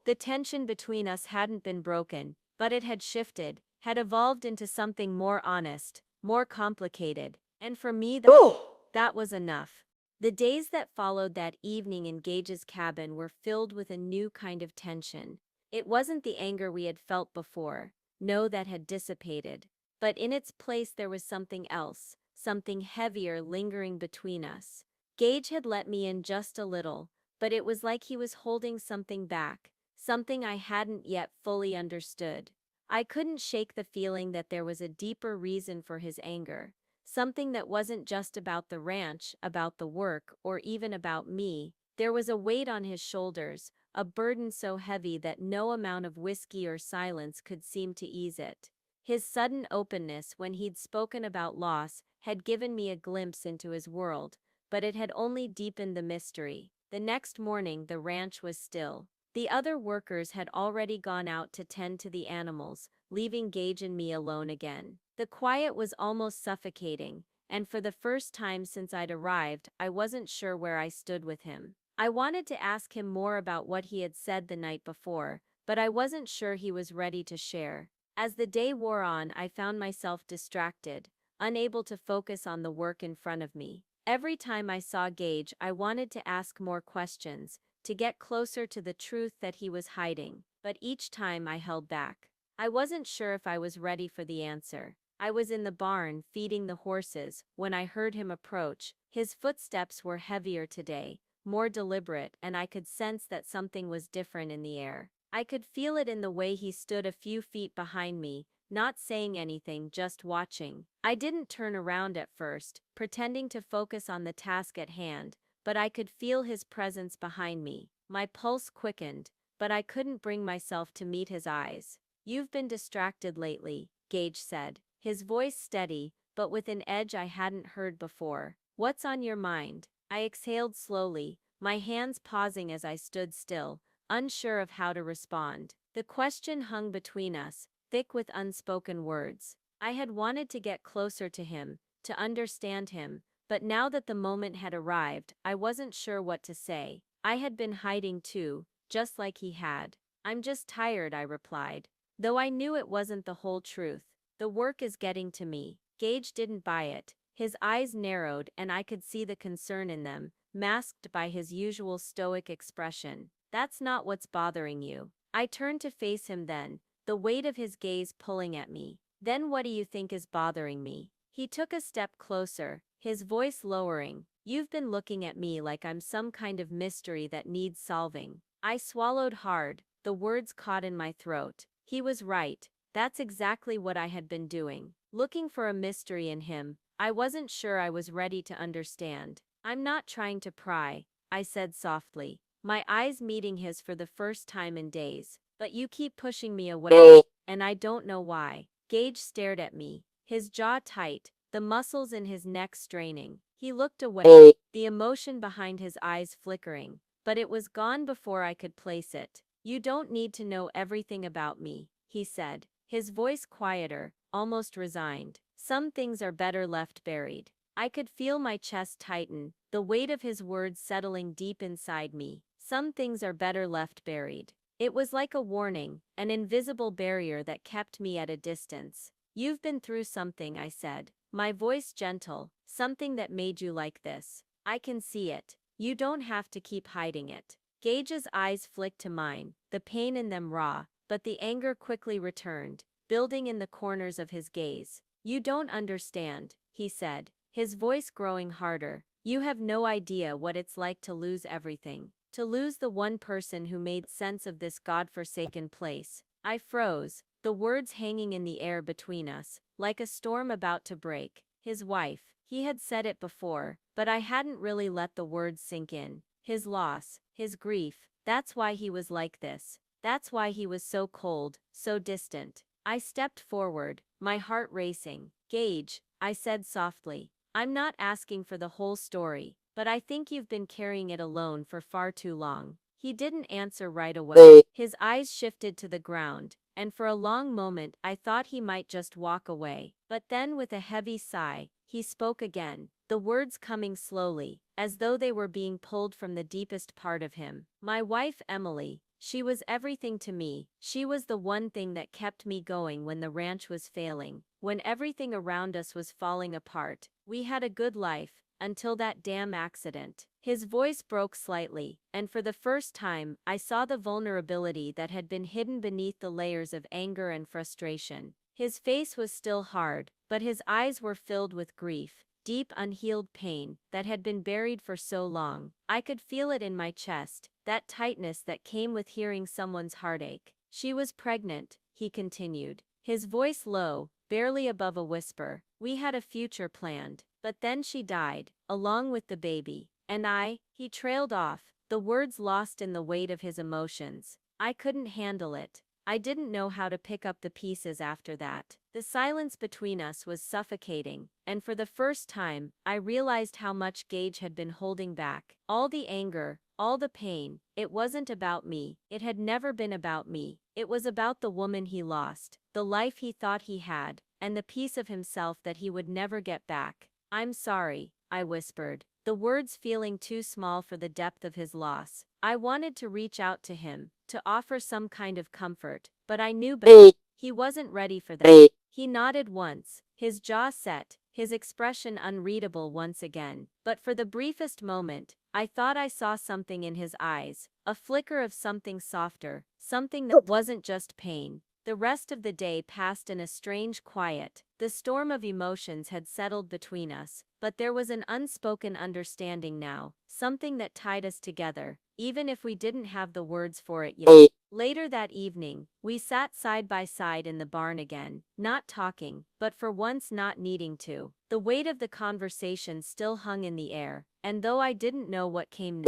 The tension between us hadn't been broken, but it had shifted, had evolved into something more honest, more complicated, and for me that was enough. The days that followed that evening in Gage's cabin were filled with a new kind of tension. It wasn't the anger we had felt before, no, that had dissipated, but in its place there was something else, something heavier lingering between us. Gage had let me in just a little, but it was like he was holding something back, something I hadn't yet fully understood. I couldn't shake the feeling that there was a deeper reason for his anger, something that wasn't just about the ranch, about the work, or even about me. There was a weight on his shoulders, a burden so heavy that no amount of whiskey or silence could seem to ease it. His sudden openness when he'd spoken about loss had given me a glimpse into his world, but it had only deepened the mystery. The next morning the ranch was still. The other workers had already gone out to tend to the animals, leaving Gage and me alone again. The quiet was almost suffocating, and for the first time since I'd arrived, I wasn't sure where I stood with him. I wanted to ask him more about what he had said the night before, but I wasn't sure he was ready to share. As the day wore on, I found myself distracted, unable to focus on the work in front of me. Every time I saw Gage, I wanted to ask more questions, to get closer to the truth that he was hiding, but each time I held back. I wasn't sure if I was ready for the answer. I was in the barn, feeding the horses, when I heard him approach. His footsteps were heavier today, more deliberate, and I could sense that something was different in the air. I could feel it in the way he stood a few feet behind me, not saying anything, just watching. I didn't turn around at first, pretending to focus on the task at hand, but I could feel his presence behind me. My pulse quickened, but I couldn't bring myself to meet his eyes. "You've been distracted lately," Gage said, his voice steady, but with an edge I hadn't heard before. "What's on your mind?" I exhaled slowly, my hands pausing as I stood still, unsure of how to respond. The question hung between us, thick with unspoken words. I had wanted to get closer to him, to understand him, but now that the moment had arrived, I wasn't sure what to say. I had been hiding too, just like he had. "I'm just tired," I replied, though I knew it wasn't the whole truth. "The work is getting to me." Gage didn't buy it. His eyes narrowed and I could see the concern in them, masked by his usual stoic expression. "That's not what's bothering you." I turned to face him then, the weight of his gaze pulling at me. "Then what do you think is bothering me?" He took a step closer, his voice lowering. "You've been looking at me like I'm some kind of mystery that needs solving." I swallowed hard, the words caught in my throat. He was right. That's exactly what I had been doing. Looking for a mystery in him. I wasn't sure I was ready to understand. "I'm not trying to pry," I said softly, my eyes meeting his for the first time in days. "But you keep pushing me away, and I don't know why." Gage stared at me, his jaw tight, the muscles in his neck straining. He looked away, the emotion behind his eyes flickering, but it was gone before I could place it. "You don't need to know everything about me," he said, his voice quieter, almost resigned. "Some things are better left buried." I could feel my chest tighten, the weight of his words settling deep inside me. "Some things are better left buried." It was like a warning, an invisible barrier that kept me at a distance. "You've been through something," I said, my voice gentle, "something that made you like this. I can see it. You don't have to keep hiding it." Gage's eyes flicked to mine, the pain in them raw, but the anger quickly returned, building in the corners of his gaze. "You don't understand," he said, his voice growing harder. "You have no idea what it's like to lose everything. To lose the one person who made sense of this godforsaken place." I froze, the words hanging in the air between us, like a storm about to break. His wife. He had said it before, but I hadn't really let the words sink in. His loss, his grief, that's why he was like this. That's why he was so cold, so distant. I stepped forward, my heart racing. "Gage," I said softly, "I'm not asking for the whole story, but I think you've been carrying it alone for far too long." He didn't answer right away. His eyes shifted to the ground, and for a long moment I thought he might just walk away. But then with a heavy sigh, he spoke again, the words coming slowly, as though they were being pulled from the deepest part of him. "My wife Emily, she was everything to me. She was the one thing that kept me going when the ranch was failing, when everything around us was falling apart. We had a good life, until that damn accident." His voice broke slightly, and for the first time, I saw the vulnerability that had been hidden beneath the layers of anger and frustration. His face was still hard, but his eyes were filled with grief, deep unhealed pain that had been buried for so long. I could feel it in my chest, that tightness that came with hearing someone's heartache. "She was pregnant," he continued, his voice low, barely above a whisper. "We had a future planned, but then she died, along with the baby. And he trailed off, the words lost in the weight of his emotions. I couldn't handle it. I didn't know how to pick up the pieces after that. The silence between us was suffocating, and for the first time, I realized how much Gage had been holding back. All the anger, all the pain, it wasn't about me. It had never been about me. It was about the woman he lost, the life he thought he had, and the piece of himself that he would never get back. "I'm sorry," I whispered, the words feeling too small for the depth of his loss. I wanted to reach out to him, to offer some kind of comfort, but I knew better. He wasn't ready for that. He nodded once, his jaw set, his expression unreadable once again. But for the briefest moment, I thought I saw something in his eyes, a flicker of something softer, something that wasn't just pain. The rest of the day passed in a strange quiet. The storm of emotions had settled between us, but there was an unspoken understanding now, something that tied us together, even if we didn't have the words for it yet. Later that evening, we sat side by side in the barn again, not talking, but for once not needing to. The weight of the conversation still hung in the air, and though I didn't know what came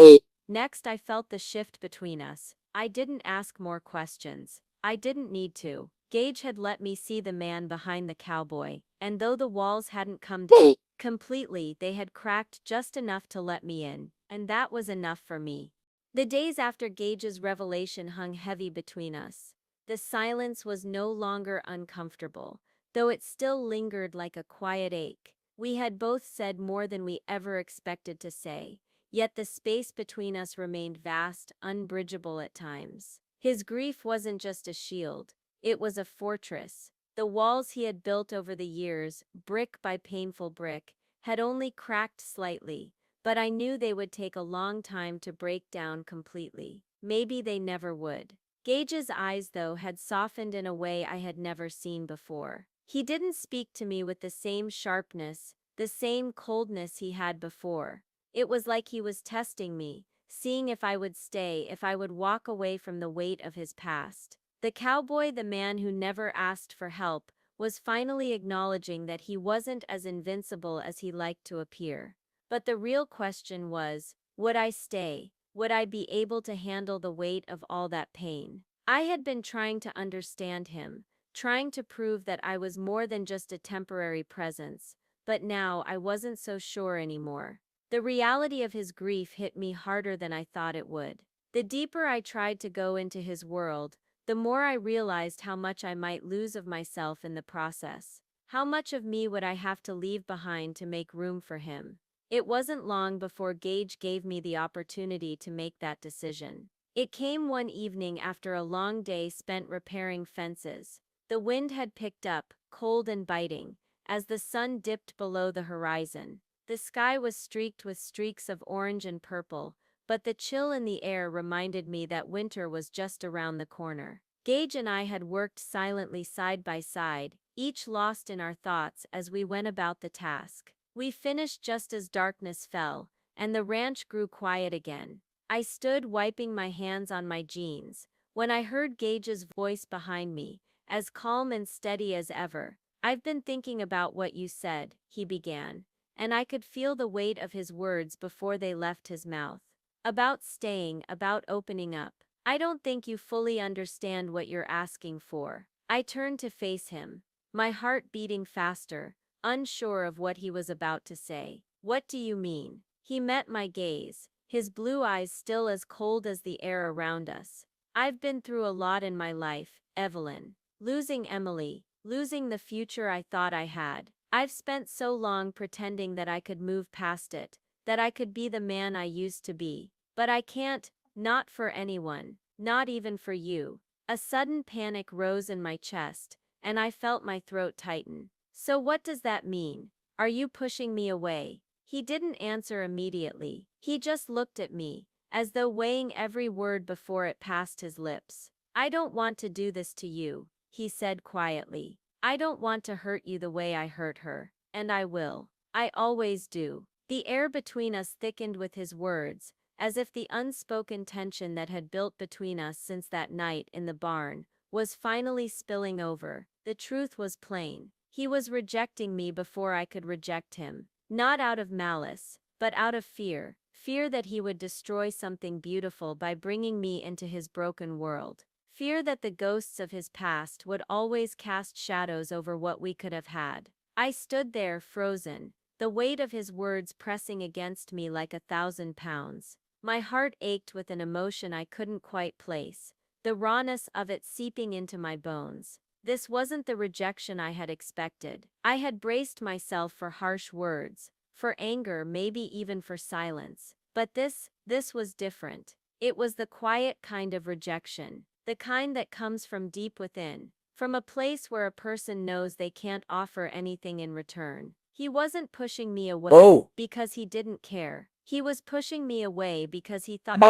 next, I felt the shift between us. I didn't ask more questions. I didn't need to. Gage had let me see the man behind the cowboy, and though the walls hadn't come down completely, they had cracked just enough to let me in, and that was enough for me. The days after Gage's revelation hung heavy between us. The silence was no longer uncomfortable, though it still lingered like a quiet ache. We had both said more than we ever expected to say, yet the space between us remained vast, unbridgeable at times. His grief wasn't just a shield, it was a fortress. The walls he had built over the years, brick by painful brick, had only cracked slightly, but I knew they would take a long time to break down completely. Maybe they never would. Gage's eyes, though, had softened in a way I had never seen before. He didn't speak to me with the same sharpness, the same coldness he had before. It was like he was testing me, seeing if I would stay, if I would walk away from the weight of his past. The cowboy, the man who never asked for help, was finally acknowledging that he wasn't as invincible as he liked to appear. But the real question was, would I stay? Would I be able to handle the weight of all that pain? I had been trying to understand him, trying to prove that I was more than just a temporary presence, but now I wasn't so sure anymore. The reality of his grief hit me harder than I thought it would. The deeper I tried to go into his world, the more I realized how much I might lose of myself in the process. How much of me would I have to leave behind to make room for him? It wasn't long before Gage gave me the opportunity to make that decision. It came one evening after a long day spent repairing fences. The wind had picked up, cold and biting, as the sun dipped below the horizon. The sky was streaked with streaks of orange and purple, but the chill in the air reminded me that winter was just around the corner. Gage and I had worked silently side by side, each lost in our thoughts as we went about the task. We finished just as darkness fell, and the ranch grew quiet again. I stood wiping my hands on my jeans, when I heard Gage's voice behind me, as calm and steady as ever. "I've been thinking about what you said," he began, and I could feel the weight of his words before they left his mouth. "About staying, about opening up. I don't think you fully understand what you're asking for." I turned to face him, my heart beating faster, unsure of what he was about to say. "What do you mean?" He met my gaze, his blue eyes still as cold as the air around us. "I've been through a lot in my life, Evelyn. Losing Emily, losing the future I thought I had. I've spent so long pretending that I could move past it, that I could be the man I used to be. But I can't, not for anyone, not even for you." A sudden panic rose in my chest, and I felt my throat tighten. "So what does that mean? Are you pushing me away?" He didn't answer immediately. He just looked at me, as though weighing every word before it passed his lips. "I don't want to do this to you," he said quietly. "I don't want to hurt you the way I hurt her, and I will. I always do." The air between us thickened with his words, as if the unspoken tension that had built between us since that night in the barn was finally spilling over. The truth was plain. He was rejecting me before I could reject him. Not out of malice, but out of fear. Fear that he would destroy something beautiful by bringing me into his broken world. Fear that the ghosts of his past would always cast shadows over what we could have had. I stood there frozen, the weight of his words pressing against me like 1,000 pounds. My heart ached with an emotion I couldn't quite place, the rawness of it seeping into my bones. This wasn't the rejection I had expected. I had braced myself for harsh words, for anger, maybe even for silence. But this was different. It was the quiet kind of rejection, the kind that comes from deep within, from a place where a person knows they can't offer anything in return. He wasn't pushing me away because he didn't care. He was pushing me away because he thought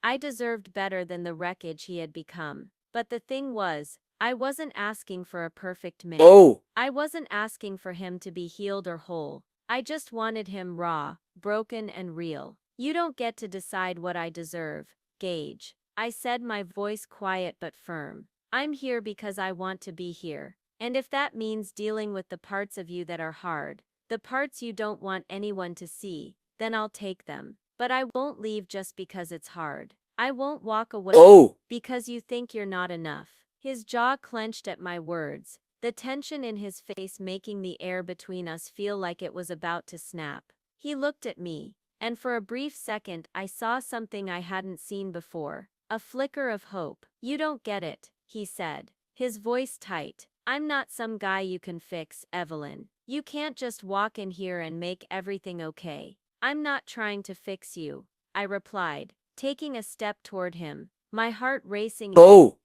I deserved better than the wreckage he had become. But the thing was, I wasn't asking for a perfect man. I wasn't asking for him to be healed or whole. I just wanted him raw, broken, and real. You don't get to decide what I deserve, Gage, I said, my voice quiet but firm. I'm here because I want to be here. And if that means dealing with the parts of you that are hard, the parts you don't want anyone to see, then I'll take them. But I won't leave just because it's hard. I won't walk away because you think you're not enough. His jaw clenched at my words, the tension in his face making the air between us feel like it was about to snap. He looked at me, and for a brief second I saw something I hadn't seen before, a flicker of hope. You don't get it, he said, his voice tight. I'm not some guy you can fix, Evelyn. You can't just walk in here and make everything okay. I'm not trying to fix you, I replied, taking a step toward him, my heart racing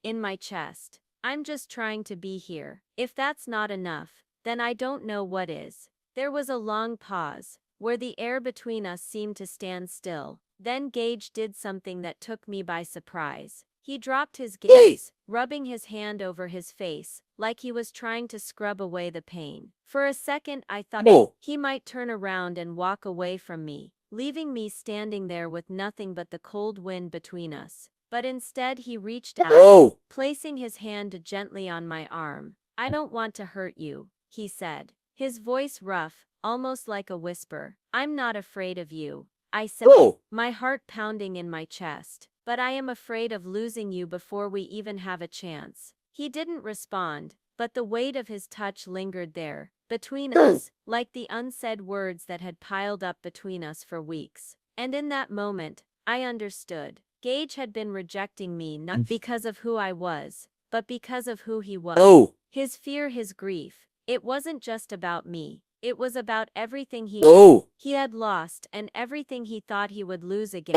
in my chest. I'm just trying to be here. If that's not enough, then I don't know what is. There was a long pause, where the air between us seemed to stand still. Then Gage did something that took me by surprise. He dropped his gaze, rubbing his hand over his face, like he was trying to scrub away the pain. For a second I thought he might turn around and walk away from me, leaving me standing there with nothing but the cold wind between us. But instead he reached out, placing his hand gently on my arm. I don't want to hurt you, he said, his voice rough, almost like a whisper. I'm not afraid of you, I said, my heart pounding in my chest. But I am afraid of losing you before we even have a chance. He didn't respond, but the weight of his touch lingered there, between us, like the unsaid words that had piled up between us for weeks. And in that moment, I understood. Gage had been rejecting me not because of who I was, but because of who he was. His fear, his grief. It wasn't just about me. It was about everything he had lost and everything he thought he would lose again.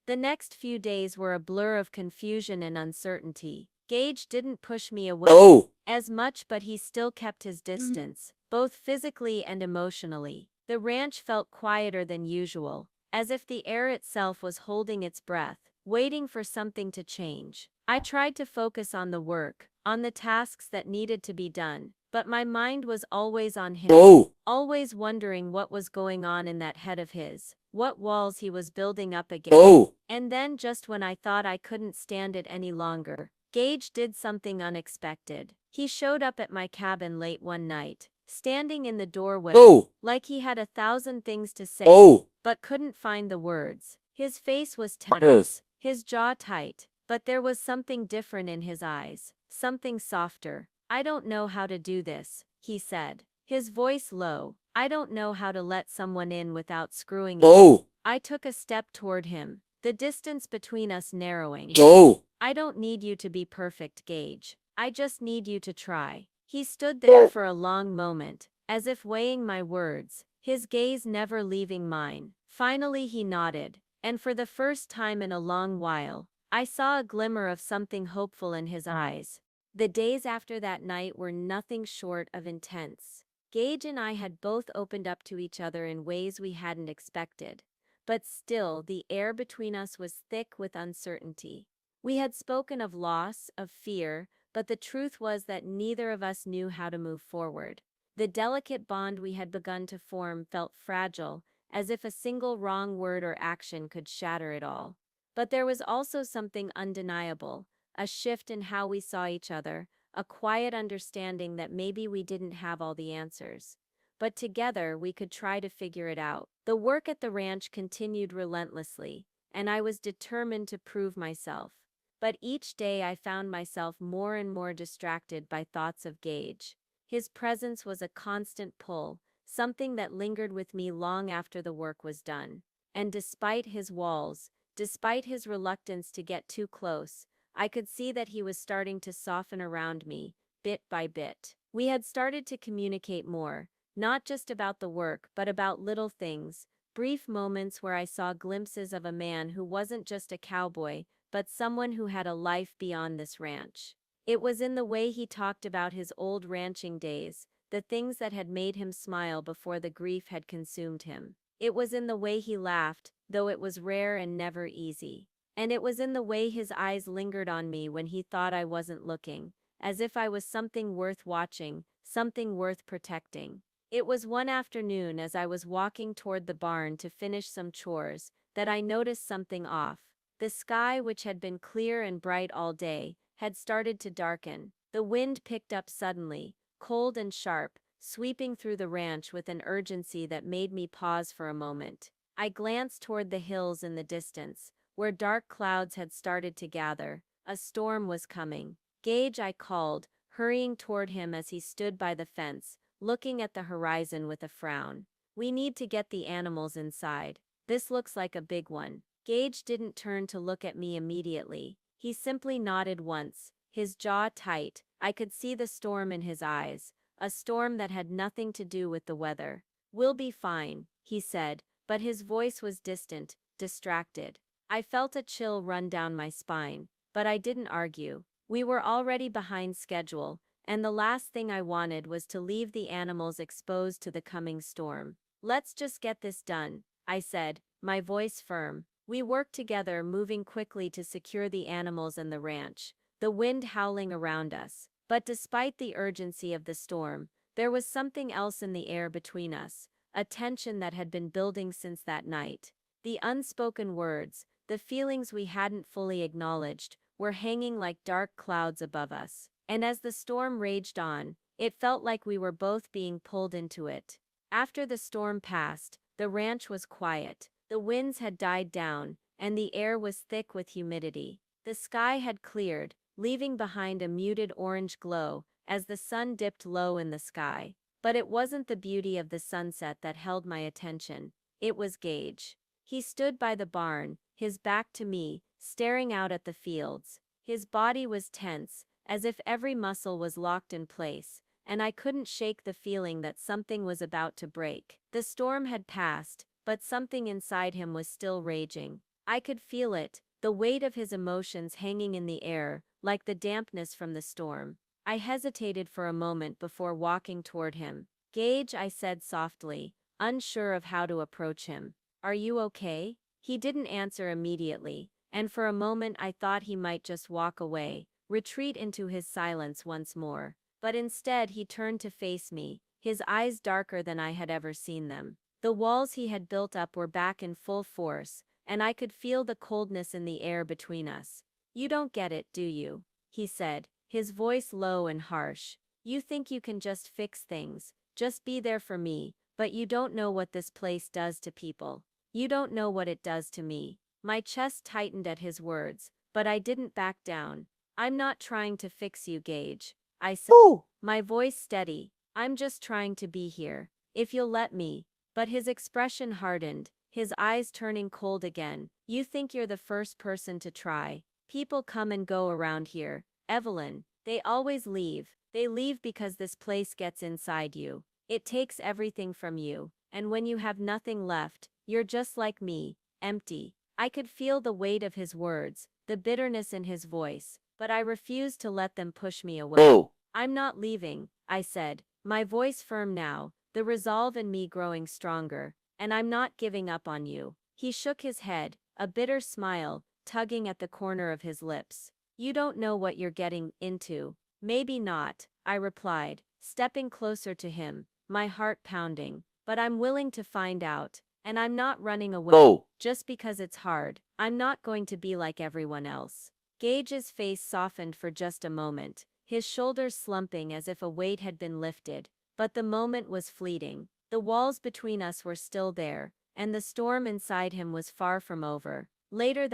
The next few days were a blur of confusion and uncertainty. Gage didn't push me away as much, but he still kept his distance, both physically and emotionally. The ranch felt quieter than usual, as if the air itself was holding its breath, waiting for something to change. I tried to focus on the work, on the tasks that needed to be done, but my mind was always on him, always wondering what was going on in that head of his, what walls he was building up again. And then, just when I thought I couldn't stand it any longer, Gage did something unexpected. He showed up at my cabin late one night, standing in the doorway, like he had 1,000 things to say, but couldn't find the words. His face was tense, his jaw tight, but there was something different in his eyes, something softer. I don't know how to do this, he said, his voice low. I don't know how to let someone in without screwing it. I took a step toward him, the distance between us narrowing. I don't need you to be perfect, Gage. I just need you to try. He stood there for a long moment, as if weighing my words, his gaze never leaving mine. Finally he nodded, and for the first time in a long while, I saw a glimmer of something hopeful in his eyes. The days after that night were nothing short of intense. Gage and I had both opened up to each other in ways we hadn't expected, but still the air between us was thick with uncertainty. We had spoken of loss, of fear, but the truth was that neither of us knew how to move forward. The delicate bond we had begun to form felt fragile, as if a single wrong word or action could shatter it all. But there was also something undeniable, a shift in how we saw each other, a quiet understanding that maybe we didn't have all the answers, but together we could try to figure it out. The work at the ranch continued relentlessly, and I was determined to prove myself. But each day I found myself more and more distracted by thoughts of Gage. His presence was a constant pull, something that lingered with me long after the work was done. And despite his walls, despite his reluctance to get too close, I could see that he was starting to soften around me, bit by bit. We had started to communicate more, not just about the work, but about little things, brief moments where I saw glimpses of a man who wasn't just a cowboy, but someone who had a life beyond this ranch. It was in the way he talked about his old ranching days, the things that had made him smile before the grief had consumed him. It was in the way he laughed, though it was rare and never easy. And it was in the way his eyes lingered on me when he thought I wasn't looking, as if I was something worth watching, something worth protecting. It was one afternoon as I was walking toward the barn to finish some chores that I noticed something off. The sky, which had been clear and bright all day, had started to darken. The wind picked up suddenly, cold and sharp, sweeping through the ranch with an urgency that made me pause for a moment. I glanced toward the hills in the distance, where dark clouds had started to gather. A storm was coming. Gage, I called, hurrying toward him as he stood by the fence, looking at the horizon with a frown. We need to get the animals inside. This looks like a big one. Gage didn't turn to look at me immediately. He simply nodded once, his jaw tight. I could see the storm in his eyes, a storm that had nothing to do with the weather. "We'll be fine," he said, but his voice was distant, distracted. I felt a chill run down my spine, but I didn't argue. We were already behind schedule, and the last thing I wanted was to leave the animals exposed to the coming storm. "Let's just get this done," I said, my voice firm. We worked together, moving quickly to secure the animals and the ranch, the wind howling around us. But despite the urgency of the storm, there was something else in the air between us, a tension that had been building since that night. The unspoken words, the feelings we hadn't fully acknowledged, were hanging like dark clouds above us. And as the storm raged on, it felt like we were both being pulled into it. After the storm passed, the ranch was quiet. The winds had died down, and the air was thick with humidity. The sky had cleared, leaving behind a muted orange glow as the sun dipped low in the sky. But it wasn't the beauty of the sunset that held my attention. It was Gage. He stood by the barn, his back to me, staring out at the fields. His body was tense, as if every muscle was locked in place, and I couldn't shake the feeling that something was about to break. The storm had passed, but something inside him was still raging. I could feel it, the weight of his emotions hanging in the air, like the dampness from the storm. I hesitated for a moment before walking toward him. "Gage," I said softly, unsure of how to approach him. "Are you okay?" He didn't answer immediately, and for a moment I thought he might just walk away, retreat into his silence once more. But instead he turned to face me, his eyes darker than I had ever seen them. The walls he had built up were back in full force, and I could feel the coldness in the air between us. "You don't get it, do you?" he said, his voice low and harsh. "You think you can just fix things, just be there for me, but you don't know what this place does to people. You don't know what it does to me." My chest tightened at his words, but I didn't back down. "I'm not trying to fix you, Gage," I said, my voice steady. "I'm just trying to be here, if you'll let me." But his expression hardened, his eyes turning cold again. "You think you're the first person to try. People come and go around here, Evelyn. They always leave. They leave because this place gets inside you. It takes everything from you, and when you have nothing left, you're just like me, empty." I could feel the weight of his words, the bitterness in his voice, but I refused to let them push me away. "I'm not leaving," I said, my voice firm now, the resolve in me growing stronger. "And I'm not giving up on you." He shook his head, a bitter smile tugging at the corner of his lips. "You don't know what you're getting into." "Maybe not," I replied, stepping closer to him, my heart pounding. "But I'm willing to find out, and I'm not running away just because it's hard. I'm not going to be like everyone else." Gage's face softened for just a moment, his shoulders slumping as if a weight had been lifted. But the moment was fleeting. The walls between us were still there, and the storm inside him was far from over. Later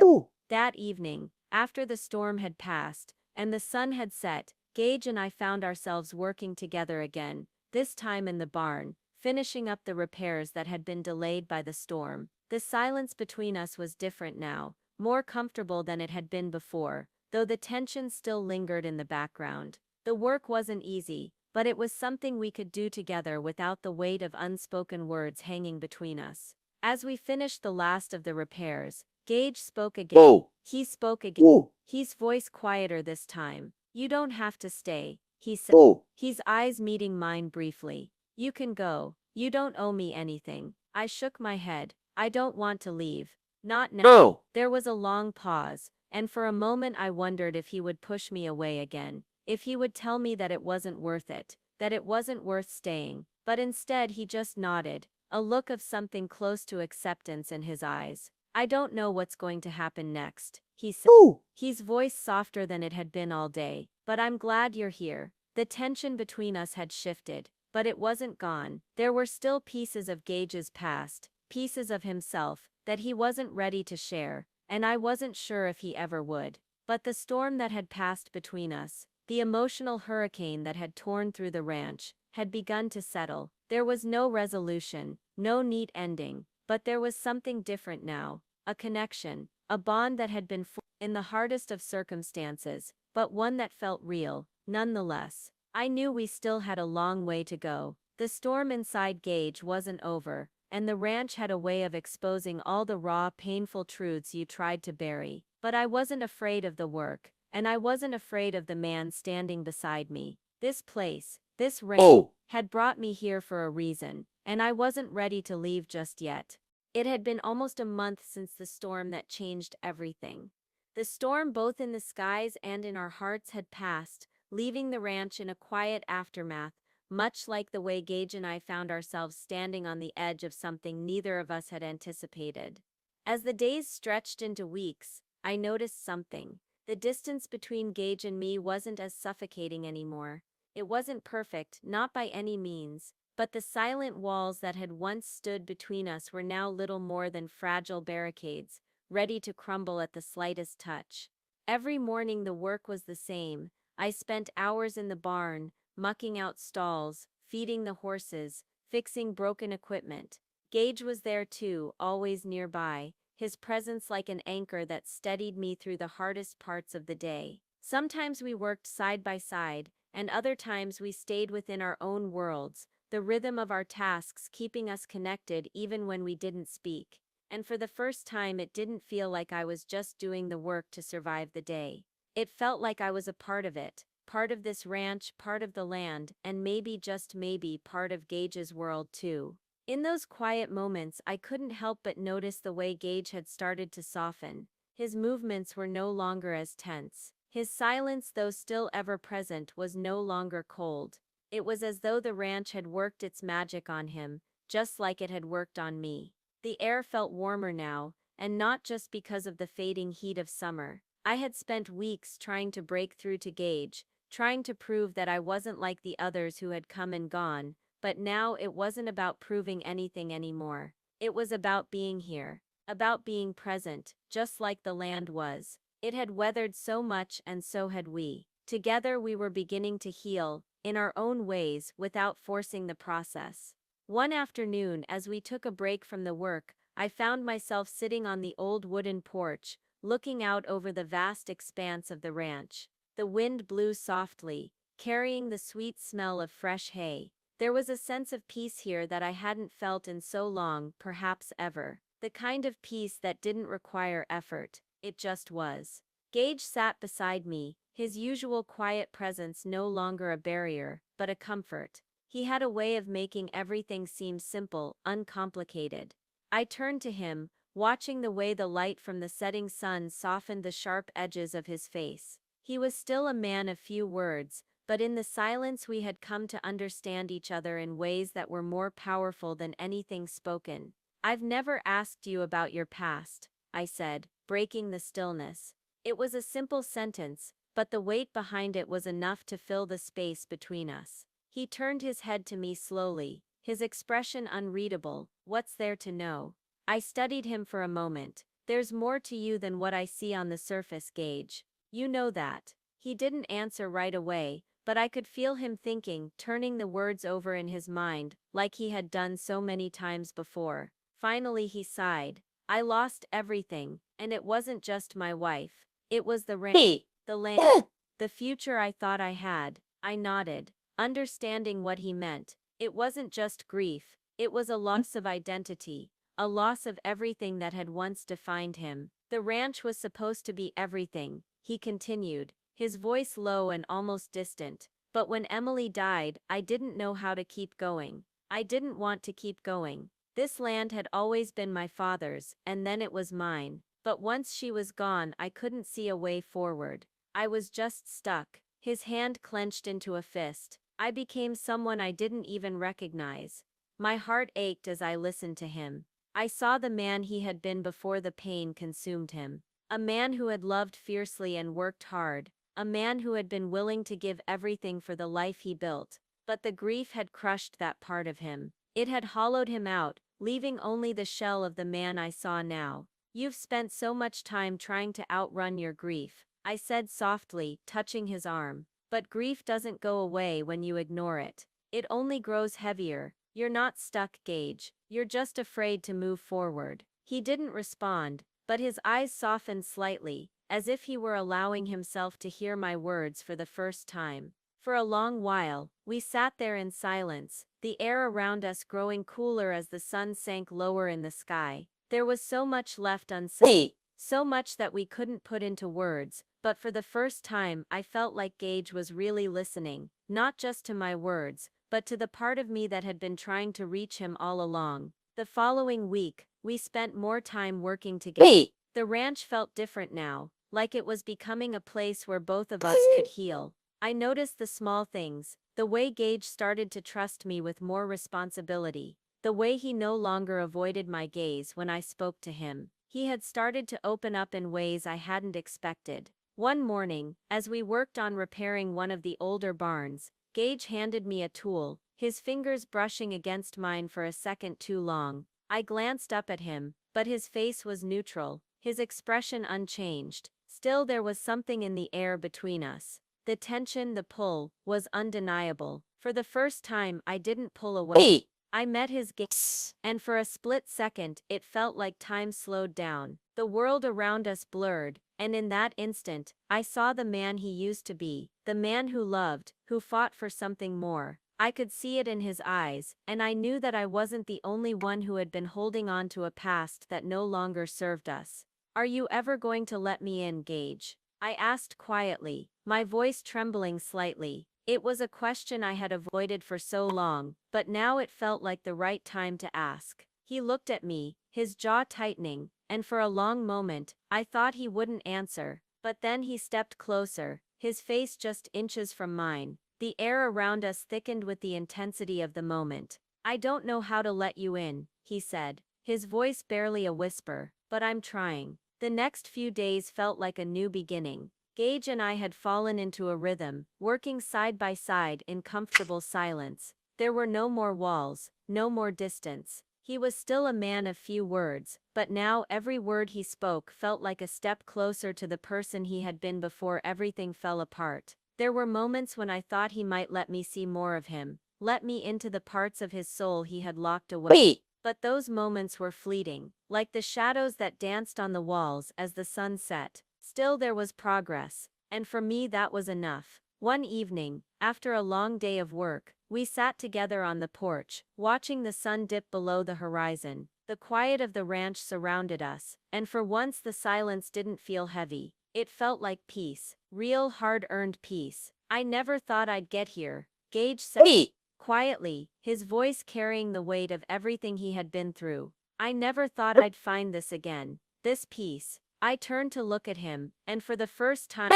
that evening, after the storm had passed, and the sun had set, Gage and I found ourselves working together again, this time in the barn, finishing up the repairs that had been delayed by the storm. The silence between us was different now, more comfortable than it had been before, though the tension still lingered in the background. The work wasn't easy, but it was something we could do together without the weight of unspoken words hanging between us. As we finished the last of the repairs, Gage spoke again. Oh, He spoke again. oh, His voice quieter this time. You don't have to stay, he said. oh, His eyes meeting mine briefly. You can go. You don't owe me anything. I shook my head. I don't want to leave. Not now. no. There was a long pause, and for a moment I wondered if he would push me away again, if he would tell me that it wasn't worth it, that it wasn't worth staying, but instead he just nodded, a look of something close to acceptance in his eyes. I don't know what's going to happen next, he said. Oh, His voice softer than it had been all day, but I'm glad you're here. The tension between us had shifted, but it wasn't gone. There were still pieces of Gage's past, pieces of himself, that he wasn't ready to share, and I wasn't sure if he ever would. But the storm that had passed between us, the emotional hurricane that had torn through the ranch, had begun to settle. There was no resolution, no neat ending, but there was something different now, a connection, a bond that had been formed in the hardest of circumstances, but one that felt real, nonetheless. I knew we still had a long way to go. The storm inside Gage wasn't over, and the ranch had a way of exposing all the raw, painful truths you tried to bury. But I wasn't afraid of the work, and I wasn't afraid of the man standing beside me. This place, this ranch, oh, had brought me here for a reason, and I wasn't ready to leave just yet. It had been almost a month since the storm that changed everything. The storm both in the skies and in our hearts had passed, leaving the ranch in a quiet aftermath, much like the way Gage and I found ourselves standing on the edge of something neither of us had anticipated. As the days stretched into weeks, I noticed something. The distance between Gage and me wasn't as suffocating anymore. It wasn't perfect, not by any means, but the silent walls that had once stood between us were now little more than fragile barricades, ready to crumble at the slightest touch. Every morning the work was the same. I spent hours in the barn, mucking out stalls, feeding the horses, fixing broken equipment. Gage was there too, always nearby, his presence like an anchor that steadied me through the hardest parts of the day. Sometimes we worked side by side, and other times we stayed within our own worlds, the rhythm of our tasks keeping us connected even when we didn't speak. And for the first time it didn't feel like I was just doing the work to survive the day. It felt like I was a part of it, part of this ranch, part of the land, and maybe, just maybe, part of Gage's world too. In those quiet moments I couldn't help but notice the way Gage had started to soften. His movements were no longer as tense. His silence, though still ever present, was no longer cold. It was as though the ranch had worked its magic on him, just like it had worked on me. The air felt warmer now, and not just because of the fading heat of summer. I had spent weeks trying to break through to Gage, trying to prove that I wasn't like the others who had come and gone, but now it wasn't about proving anything anymore. It was about being here, about being present, just like the land was. It had weathered so much, and so had we. Together we were beginning to heal, in our own ways, without forcing the process. One afternoon, as we took a break from the work, I found myself sitting on the old wooden porch, looking out over the vast expanse of the ranch. The wind blew softly, carrying the sweet smell of fresh hay. There was a sense of peace here that I hadn't felt in so long, perhaps ever. The kind of peace that didn't require effort, it just was. Gage sat beside me, his usual quiet presence no longer a barrier, but a comfort. He had a way of making everything seem simple, uncomplicated. I turned to him, watching the way the light from the setting sun softened the sharp edges of his face. He was still a man of few words, but in the silence we had come to understand each other in ways that were more powerful than anything spoken. "I've never asked you about your past," I said, breaking the stillness. It was a simple sentence, but the weight behind it was enough to fill the space between us. He turned his head to me slowly, his expression unreadable. "What's there to know?" I studied him for a moment. "There's more to you than what I see on the surface, Gage. You know that." He didn't answer right away, but I could feel him thinking, turning the words over in his mind, like he had done so many times before. Finally he sighed. "I lost everything, and it wasn't just my wife. It was the ranch, the land, the future I thought I had." I nodded, understanding what he meant. It wasn't just grief, it was a loss of identity, a loss of everything that had once defined him. The ranch was supposed to be everything, he continued, his voice low and almost distant. But when Emily died, I didn't know how to keep going. I didn't want to keep going. This land had always been my father's, and then it was mine. But once she was gone, I couldn't see a way forward. I was just stuck. His hand clenched into a fist. I became someone I didn't even recognize. My heart ached as I listened to him. I saw the man he had been before the pain consumed him. A man who had loved fiercely and worked hard. A man who had been willing to give everything for the life he built. But the grief had crushed that part of him. It had hollowed him out, leaving only the shell of the man I saw now. You've spent so much time trying to outrun your grief, I said softly, touching his arm. But grief doesn't go away when you ignore it. It only grows heavier. You're not stuck, Gage. You're just afraid to move forward. He didn't respond, but his eyes softened slightly, as if he were allowing himself to hear my words for the first time. For a long while, we sat there in silence, the air around us growing cooler as the sun sank lower in the sky. There was so much left unsaid, so much that we couldn't put into words, but for the first time I felt like Gage was really listening, not just to my words, but to the part of me that had been trying to reach him all along. The following week, we spent more time working together. The ranch felt different now, like it was becoming a place where both of us could heal. I noticed the small things, the way Gage started to trust me with more responsibility, the way he no longer avoided my gaze when I spoke to him. He had started to open up in ways I hadn't expected. One morning, as we worked on repairing one of the older barns, Gage handed me a tool, his fingers brushing against mine for a second too long. I glanced up at him, but his face was neutral, his expression unchanged. Still, there was something in the air between us. The tension, the pull, was undeniable. For the first time, I didn't pull away. I met his gaze, and for a split second, it felt like time slowed down. The world around us blurred, and in that instant, I saw the man he used to be, the man who loved, who fought for something more. I could see it in his eyes, and I knew that I wasn't the only one who had been holding on to a past that no longer served us. Are you ever going to let me in, Gage? I asked quietly, my voice trembling slightly. It was a question I had avoided for so long, but now it felt like the right time to ask. He looked at me, his jaw tightening, and for a long moment, I thought he wouldn't answer. But then he stepped closer, his face just inches from mine. The air around us thickened with the intensity of the moment. I don't know how to let you in, he said, his voice barely a whisper, but I'm trying. The next few days felt like a new beginning. Gage and I had fallen into a rhythm, working side by side in comfortable silence. There were no more walls, no more distance. He was still a man of few words, but now every word he spoke felt like a step closer to the person he had been before everything fell apart. There were moments when I thought he might let me see more of him, let me into the parts of his soul he had locked away. But those moments were fleeting, like the shadows that danced on the walls as the sun set. Still, there was progress, and for me that was enough. One evening, after a long day of work, we sat together on the porch, watching the sun dip below the horizon. The quiet of the ranch surrounded us, and for once the silence didn't feel heavy. It felt like peace, real hard-earned peace. I never thought I'd get here, Gage said quietly, his voice carrying the weight of everything he had been through. I never thought I'd find this again, this peace. I turned to look at him, and for the first time,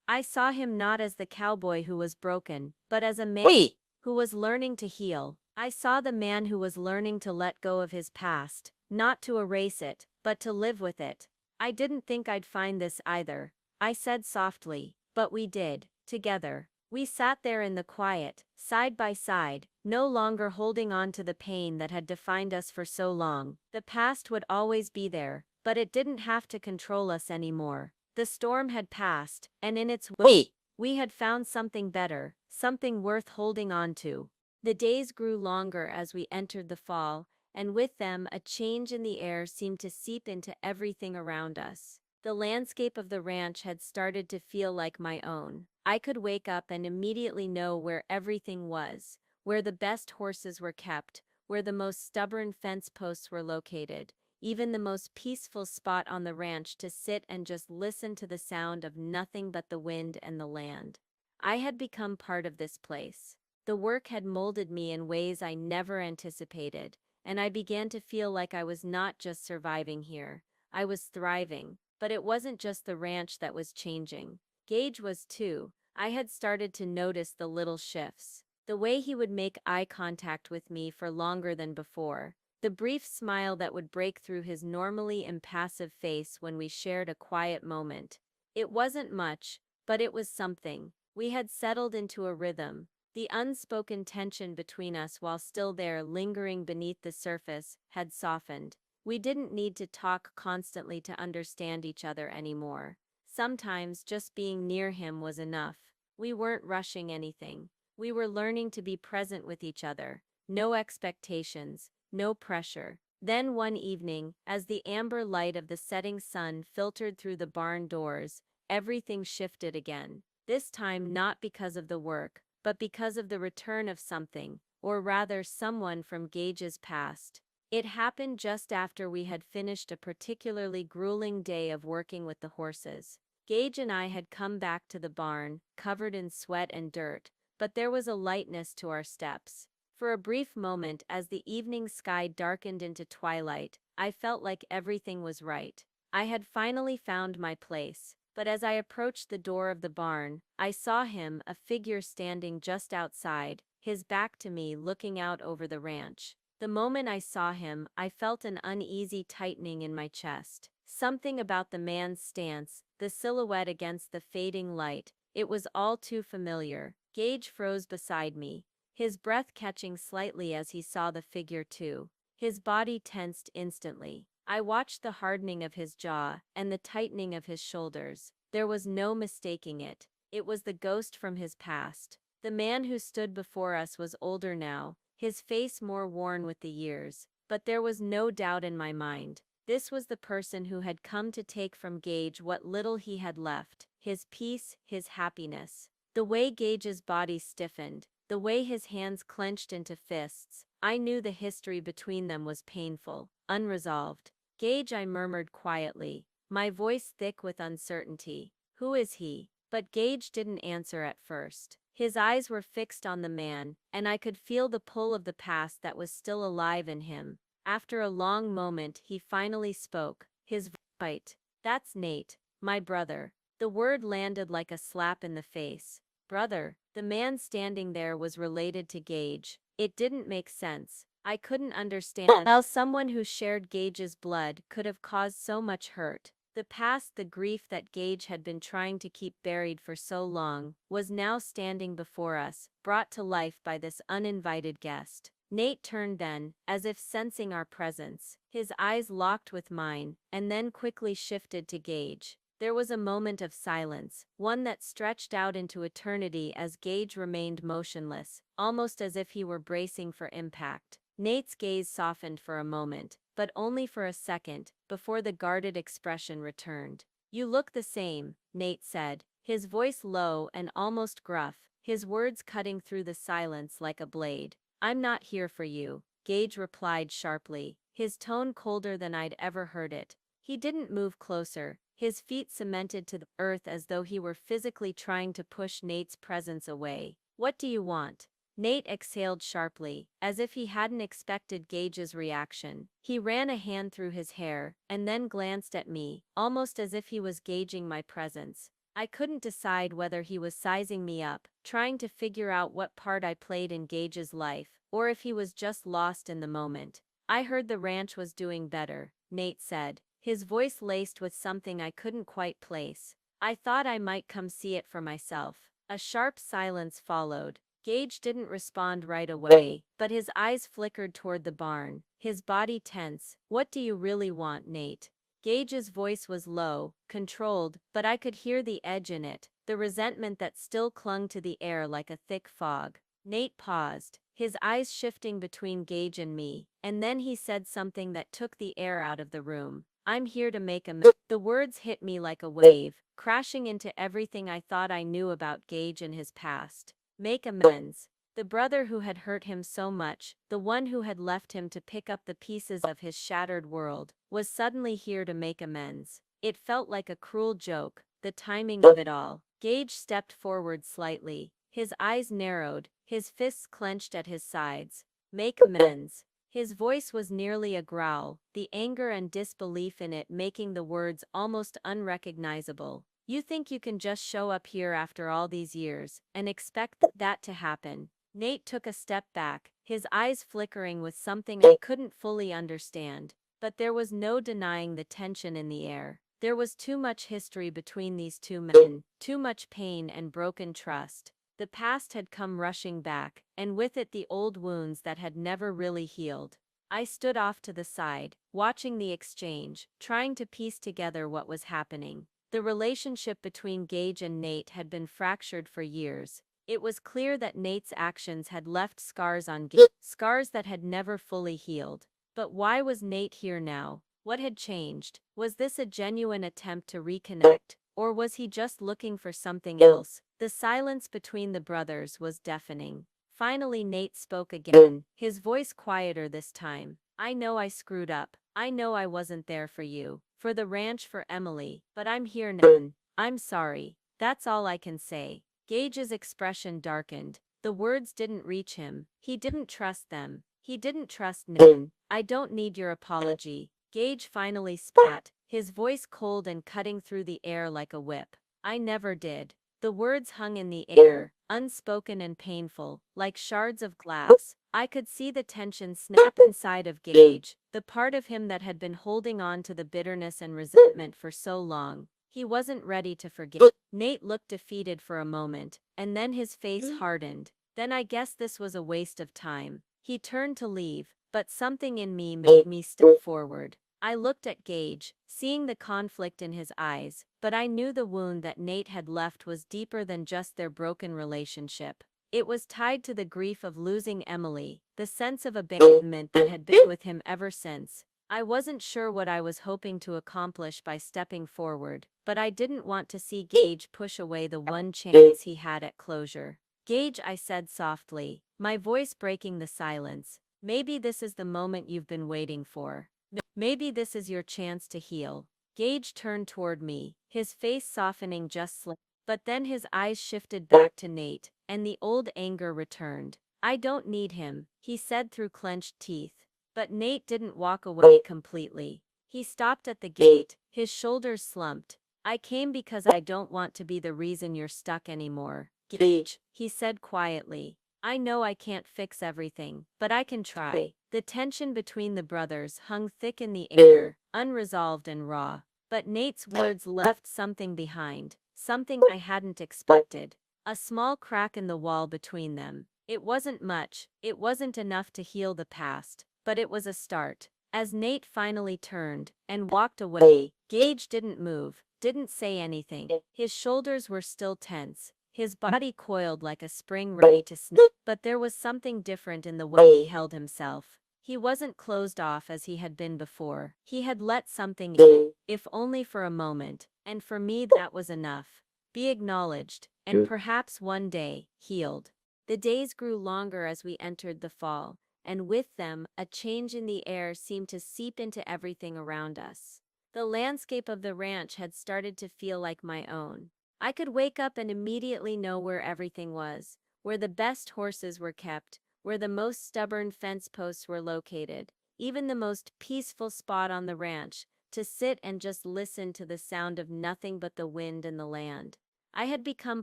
I saw him not as the cowboy who was broken, but as a man who was learning to heal. I saw the man who was learning to let go of his past, not to erase it, but to live with it. I didn't think I'd find this either, I said softly, but we did, together. We sat there in the quiet, side by side, no longer holding on to the pain that had defined us for so long. The past would always be there, but it didn't have to control us anymore. The storm had passed, and in its wake, we had found something better, something worth holding on to. The days grew longer as we entered the fall, and with them a change in the air seemed to seep into everything around us. The landscape of the ranch had started to feel like my own. I could wake up and immediately know where everything was, where the best horses were kept, where the most stubborn fence posts were located, even the most peaceful spot on the ranch to sit and just listen to the sound of nothing but the wind and the land. I had become part of this place. The work had molded me in ways I never anticipated, and I began to feel like I was not just surviving here, I was thriving. But it wasn't just the ranch that was changing. Gage was too. I had started to notice the little shifts. The way he would make eye contact with me for longer than before. The brief smile that would break through his normally impassive face when we shared a quiet moment. It wasn't much, but it was something. We had settled into a rhythm. The unspoken tension between us, while still there lingering beneath the surface, had softened. We didn't need to talk constantly to understand each other anymore. Sometimes just being near him was enough. We weren't rushing anything. We were learning to be present with each other. No expectations, no pressure. Then one evening, as the amber light of the setting sun filtered through the barn doors, everything shifted again. This time not because of the work, but because of the return of something, or rather someone from Gage's past. It happened just after we had finished a particularly grueling day of working with the horses. Gage and I had come back to the barn, covered in sweat and dirt, but there was a lightness to our steps. For a brief moment, as the evening sky darkened into twilight, I felt like everything was right. I had finally found my place. But as I approached the door of the barn, I saw him, a figure standing just outside, his back to me, looking out over the ranch. The moment I saw him, I felt an uneasy tightening in my chest. Something about the man's stance, the silhouette against the fading light, it was all too familiar. Gage froze beside me, his breath catching slightly as he saw the figure too. His body tensed instantly. I watched the hardening of his jaw and the tightening of his shoulders. There was no mistaking it. It was the ghost from his past. The man who stood before us was older now, his face more worn with the years. But there was no doubt in my mind. This was the person who had come to take from Gage what little he had left, his peace, his happiness. The way Gage's body stiffened, the way his hands clenched into fists, I knew the history between them was painful, unresolved. Gage, I murmured quietly, my voice thick with uncertainty. Who is he? But Gage didn't answer at first. His eyes were fixed on the man, and I could feel the pull of the past that was still alive in him. After a long moment, he finally spoke, his voice tight. That's Nate, my brother. The word landed like a slap in the face. Brother. The man standing there was related to Gage. It didn't make sense. I couldn't understand how someone who shared Gage's blood could have caused so much hurt. The past, the grief that Gage had been trying to keep buried for so long, was now standing before us, brought to life by this uninvited guest. Nate turned then, as if sensing our presence. His eyes locked with mine, and then quickly shifted to Gage. There was a moment of silence, one that stretched out into eternity as Gage remained motionless, almost as if he were bracing for impact. Nate's gaze softened for a moment, but only for a second, before the guarded expression returned. You look the same, Nate said, his voice low and almost gruff, his words cutting through the silence like a blade. I'm not here for you, Gage replied sharply, his tone colder than I'd ever heard it. He didn't move closer, his feet cemented to the earth as though he were physically trying to push Nate's presence away. What do you want? Nate exhaled sharply, as if he hadn't expected Gage's reaction. He ran a hand through his hair, and then glanced at me, almost as if he was gauging my presence. I couldn't decide whether he was sizing me up, trying to figure out what part I played in Gage's life, or if he was just lost in the moment. I heard the ranch was doing better, Nate said, his voice laced with something I couldn't quite place. I thought I might come see it for myself. A sharp silence followed. Gage didn't respond right away, but his eyes flickered toward the barn, his body tense. What do you really want, Nate? Gage's voice was low, controlled, but I could hear the edge in it, the resentment that still clung to the air like a thick fog. Nate paused, his eyes shifting between Gage and me, and then he said something that took the air out of the room. I'm here to make amends. The words hit me like a wave, crashing into everything I thought I knew about Gage and his past. Make amends. The brother who had hurt him so much, the one who had left him to pick up the pieces of his shattered world, was suddenly here to make amends. It felt like a cruel joke, the timing of it all. Gage stepped forward slightly. His eyes narrowed, his fists clenched at his sides. Make amends. His voice was nearly a growl, the anger and disbelief in it making the words almost unrecognizable. You think you can just show up here after all these years and expect that to happen? Nate took a step back, his eyes flickering with something I couldn't fully understand. But there was no denying the tension in the air. There was too much history between these two men, too much pain and broken trust. The past had come rushing back, and with it the old wounds that had never really healed. I stood off to the side, watching the exchange, trying to piece together what was happening. The relationship between Gage and Nate had been fractured for years. It was clear that Nate's actions had left scars on Gage, scars that had never fully healed. But why was Nate here now? What had changed? Was this a genuine attempt to reconnect, or was he just looking for something else? The silence between the brothers was deafening. Finally Nate spoke again, his voice quieter this time. I know I screwed up. I know I wasn't there for you, for the ranch, for Emily, but I'm here now. I'm sorry. That's all I can say. Gage's expression darkened. The words didn't reach him. He didn't trust them. He didn't trust Nate. I don't need your apology. Gage finally spat, his voice cold and cutting through the air like a whip. I never did. The words hung in the air, unspoken and painful, like shards of glass. I could see the tension snap inside of Gage, the part of him that had been holding on to the bitterness and resentment for so long. He wasn't ready to forgive. Nate looked defeated for a moment, and then his face hardened. Then I guess this was a waste of time. He turned to leave, but something in me made me step forward. I looked at Gage, seeing the conflict in his eyes, but I knew the wound that Nate had left was deeper than just their broken relationship. It was tied to the grief of losing Emily, the sense of abandonment that had been with him ever since. I wasn't sure what I was hoping to accomplish by stepping forward, but I didn't want to see Gage push away the one chance he had at closure. Gage, I said softly, my voice breaking the silence. Maybe this is the moment you've been waiting for. Maybe this is your chance to heal. Gage turned toward me, his face softening just slightly, but then his eyes shifted back to Nate, and the old anger returned. I don't need him, he said through clenched teeth. But Nate didn't walk away completely. He stopped at the gate, his shoulders slumped. I came because I don't want to be the reason you're stuck anymore. Gage, he said quietly. I know I can't fix everything, but I can try. The tension between the brothers hung thick in the air, unresolved and raw. But Nate's words left something behind, something I hadn't expected. A small crack in the wall between them. It wasn't much, it wasn't enough to heal the past, but it was a start. As Nate finally turned and walked away, Gage didn't move, didn't say anything. His shoulders were still tense, his body coiled like a spring ready to snap. But there was something different in the way he held himself. He wasn't closed off as he had been before. He had let something in, if only for a moment, and for me that was enough. Be acknowledged, and perhaps one day, healed. The days grew longer as we entered the fall, and with them, a change in the air seemed to seep into everything around us. The landscape of the ranch had started to feel like my own. I could wake up and immediately know where everything was, where the best horses were kept, where the most stubborn fence posts were located, even the most peaceful spot on the ranch, to sit and just listen to the sound of nothing but the wind and the land. I had become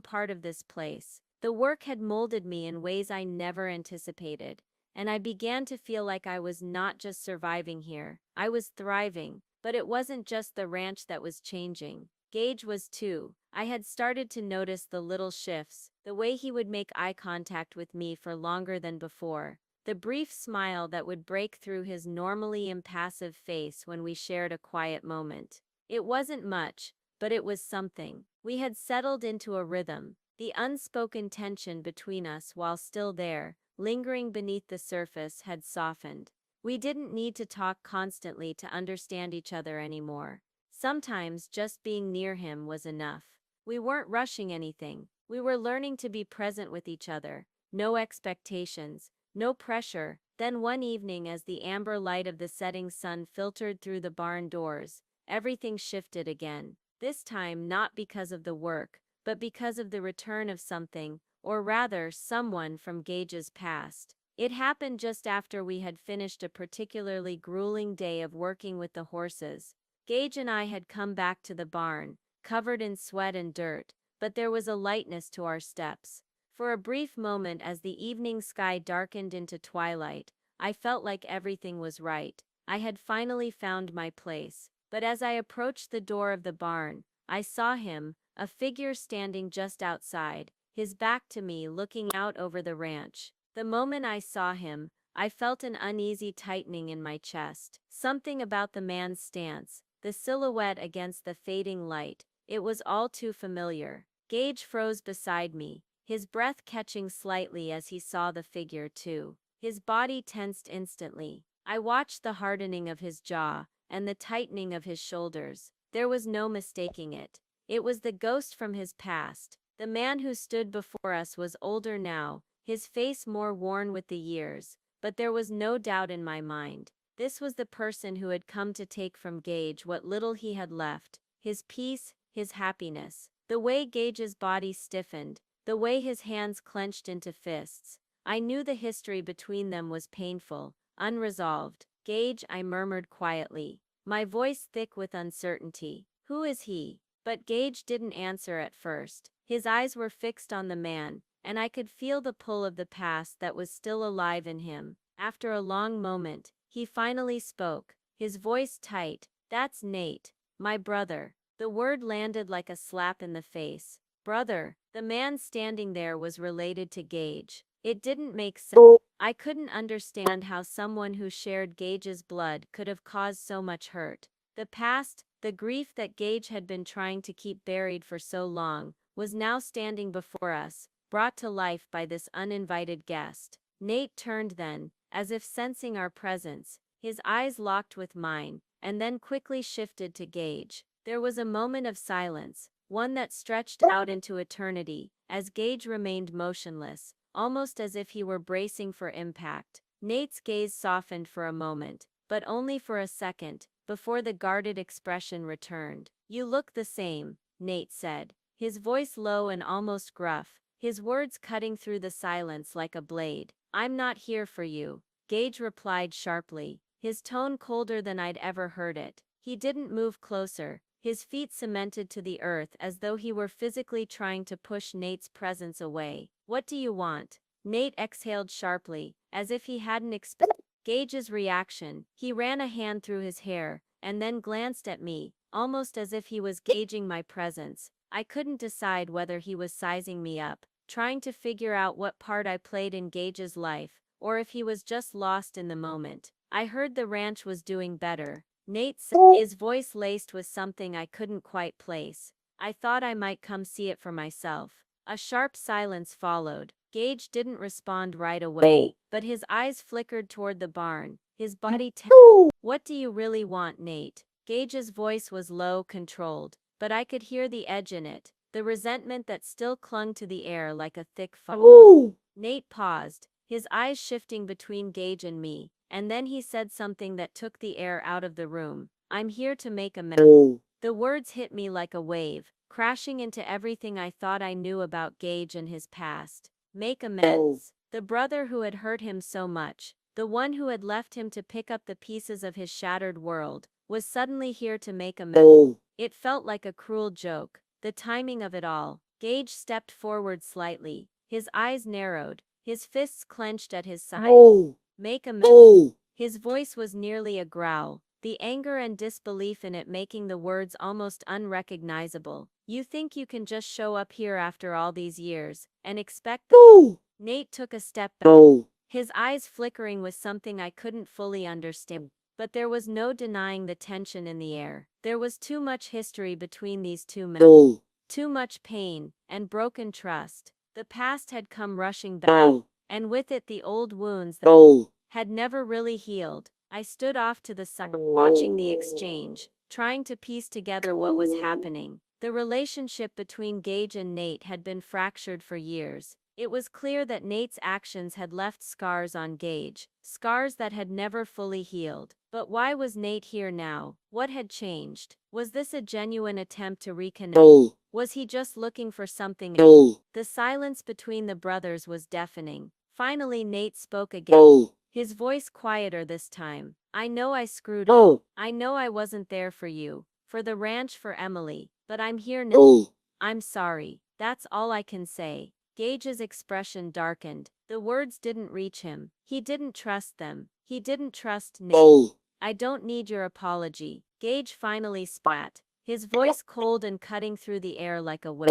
part of this place. The work had molded me in ways I never anticipated, and I began to feel like I was not just surviving here, I was thriving. But it wasn't just the ranch that was changing. Gage was too. I had started to notice the little shifts, the way he would make eye contact with me for longer than before, the brief smile that would break through his normally impassive face when we shared a quiet moment. It wasn't much, but it was something. We had settled into a rhythm. The unspoken tension between us, while still there, lingering beneath the surface, had softened. We didn't need to talk constantly to understand each other anymore. Sometimes just being near him was enough. We weren't rushing anything. We were learning to be present with each other, no expectations, no pressure. Then one evening, as the amber light of the setting sun filtered through the barn doors, everything shifted again. This time not because of the work, but because of the return of something, or rather, someone from Gage's past. It happened just after we had finished a particularly grueling day of working with the horses. Gage and I had come back to the barn, covered in sweat and dirt, but there was a lightness to our steps. For a brief moment, as the evening sky darkened into twilight, I felt like everything was right. I had finally found my place. But as I approached the door of the barn, I saw him, a figure standing just outside, his back to me, looking out over the ranch. The moment I saw him, I felt an uneasy tightening in my chest. Something about the man's stance, the silhouette against the fading light, it was all too familiar. Gage froze beside me, his breath catching slightly as he saw the figure too. His body tensed instantly. I watched the hardening of his jaw and the tightening of his shoulders. There was no mistaking it. It was the ghost from his past. The man who stood before us was older now, his face more worn with the years, but there was no doubt in my mind. This was the person who had come to take from Gage what little he had left, his peace, his happiness. The way Gage's body stiffened, the way his hands clenched into fists, I knew the history between them was painful, unresolved. Gage, I murmured quietly, my voice thick with uncertainty. Who is he? But Gage didn't answer at first. His eyes were fixed on the man, and I could feel the pull of the past that was still alive in him. After a long moment, he finally spoke, his voice tight. That's Nate, my brother. The word landed like a slap in the face. Brother. The man standing there was related to Gage. It didn't make sense. I couldn't understand how someone who shared Gage's blood could have caused so much hurt. The past, the grief that Gage had been trying to keep buried for so long, was now standing before us, brought to life by this uninvited guest. Nate turned then, as if sensing our presence, his eyes locked with mine, and then quickly shifted to Gage. There was a moment of silence, one that stretched out into eternity, as Gage remained motionless, almost as if he were bracing for impact. Nate's gaze softened for a moment, but only for a second, before the guarded expression returned. You look the same, Nate said, his voice low and almost gruff, his words cutting through the silence like a blade. I'm not here for you, Gage replied sharply, his tone colder than I'd ever heard it. He didn't move closer, his feet cemented to the earth as though he were physically trying to push Nate's presence away. What do you want? Nate exhaled sharply, as if he hadn't expected Gage's reaction. He ran a hand through his hair, and then glanced at me, almost as if he was gauging my presence. I couldn't decide whether he was sizing me up, trying to figure out what part I played in Gage's life, or if he was just lost in the moment. I heard the ranch was doing better, Nate said, his voice laced with something I couldn't quite place. I thought I might come see it for myself. A sharp silence followed. Gage didn't respond right away, but his eyes flickered toward the barn, his body tense. What do you really want, Nate? Gage's voice was low, controlled, but I could hear the edge in it, the resentment that still clung to the air like a thick fog. Nate paused, his eyes shifting between Gage and me, and then he said something that took the air out of the room. I'm here to make amends. The words hit me like a wave, crashing into everything I thought I knew about Gage and his past. Make amends. The brother who had hurt him so much, the one who had left him to pick up the pieces of his shattered world, was suddenly here to make amends. It felt like a cruel joke, the timing of it all. Gage stepped forward slightly, his eyes narrowed, his fists clenched at his sides. Make amends. His voice was nearly a growl, the anger and disbelief in it making the words almost unrecognizable. You think you can just show up here after all these years, and expect that? Nate took a step back, his eyes flickering with something I couldn't fully understand. But there was no denying the tension in the air. There was too much history between these two men. Too much pain, and broken trust. The past had come rushing back, and with it the old wounds that had never really healed. I stood off to the side, watching the exchange, trying to piece together what was happening. The relationship between Gage and Nate had been fractured for years. It was clear that Nate's actions had left scars on Gage, scars that had never fully healed. But why was Nate here now? What had changed? Was this a genuine attempt to reconnect? Was he just looking for something else? The silence between the brothers was deafening. Finally, Nate spoke again. His voice quieter this time. I know I screwed up. I know I wasn't there for you, for the ranch, for Emily, but I'm here now. I'm sorry. That's all I can say. Gage's expression darkened. The words didn't reach him. He didn't trust them. He didn't trust Nate. I don't need your apology. Gage finally spat, his voice cold and cutting through the air like a whip.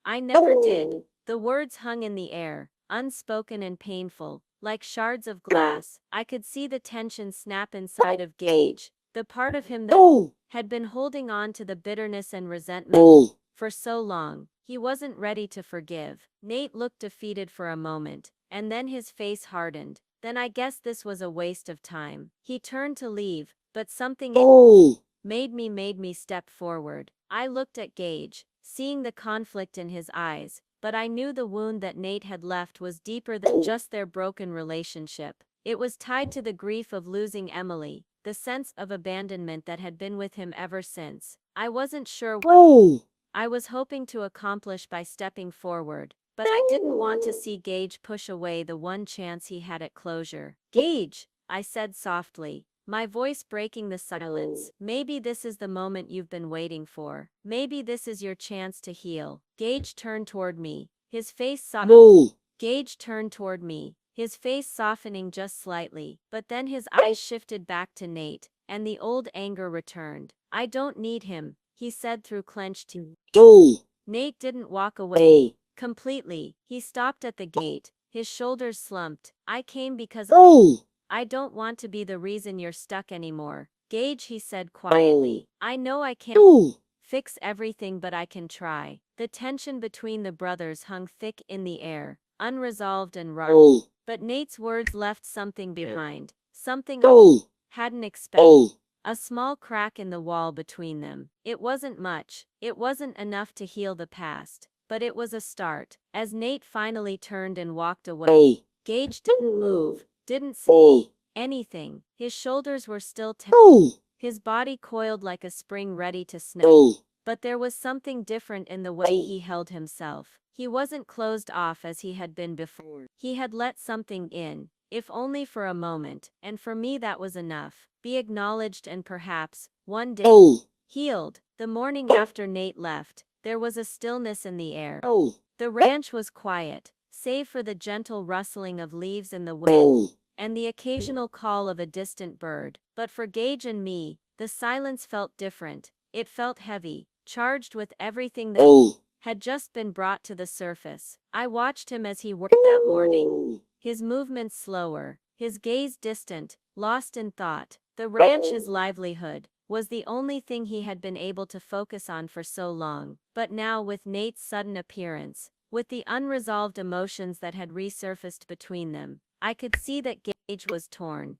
I never did. The words hung in the air, unspoken and painful, like shards of glass. I could see the tension snap inside of Gage, the part of him that had been holding on to the bitterness and resentment for so long. He wasn't ready to forgive. Nate looked defeated for a moment, and then his face hardened. Then I guess this was a waste of time. He turned to leave, but something made me step forward. I looked at Gage, seeing the conflict in his eyes, but I knew the wound that Nate had left was deeper than just their broken relationship. It was tied to the grief of losing Emily, the sense of abandonment that had been with him ever since. I wasn't sure what I was hoping to accomplish by stepping forward, but I didn't want to see Gage push away the one chance he had at closure. Gage, I said softly, my voice breaking the silence. Maybe this is the moment you've been waiting for. Maybe this is your chance to heal. Gage turned toward me, his face softening. Gage turned toward me, his face softening just slightly, but then his eyes shifted back to Nate, and the old anger returned. I don't need him, he said through clenched teeth. Nate didn't walk away completely. He stopped at the gate, his shoulders slumped. I came because I don't want to be the reason you're stuck anymore. Gage, he said quietly. I know I can't fix everything, but I can try. The tension between the brothers hung thick in the air, unresolved and raw. But Nate's words left something behind, something I hadn't expected. A small crack in the wall between them. It wasn't much. It wasn't enough to heal the past, but it was a start. As Nate finally turned and walked away, Gage didn't move, didn't say anything. His shoulders were still tense, his body coiled like a spring ready to snap. But there was something different in the way he held himself. He wasn't closed off as he had been before. He had let something in, if only for a moment, and for me that was enough. Be acknowledged and perhaps, one day, healed. The morning after Nate left, there was a stillness in the air. The ranch was quiet, save for the gentle rustling of leaves in the wind, and the occasional call of a distant bird. But for Gage and me, the silence felt different. It felt heavy, charged with everything that had just been brought to the surface. I watched him as he worked that morning, his movements slower, his gaze distant, lost in thought. The ranch's livelihood was the only thing he had been able to focus on for so long. But now, with Nate's sudden appearance, with the unresolved emotions that had resurfaced between them, I could see that Gage was torn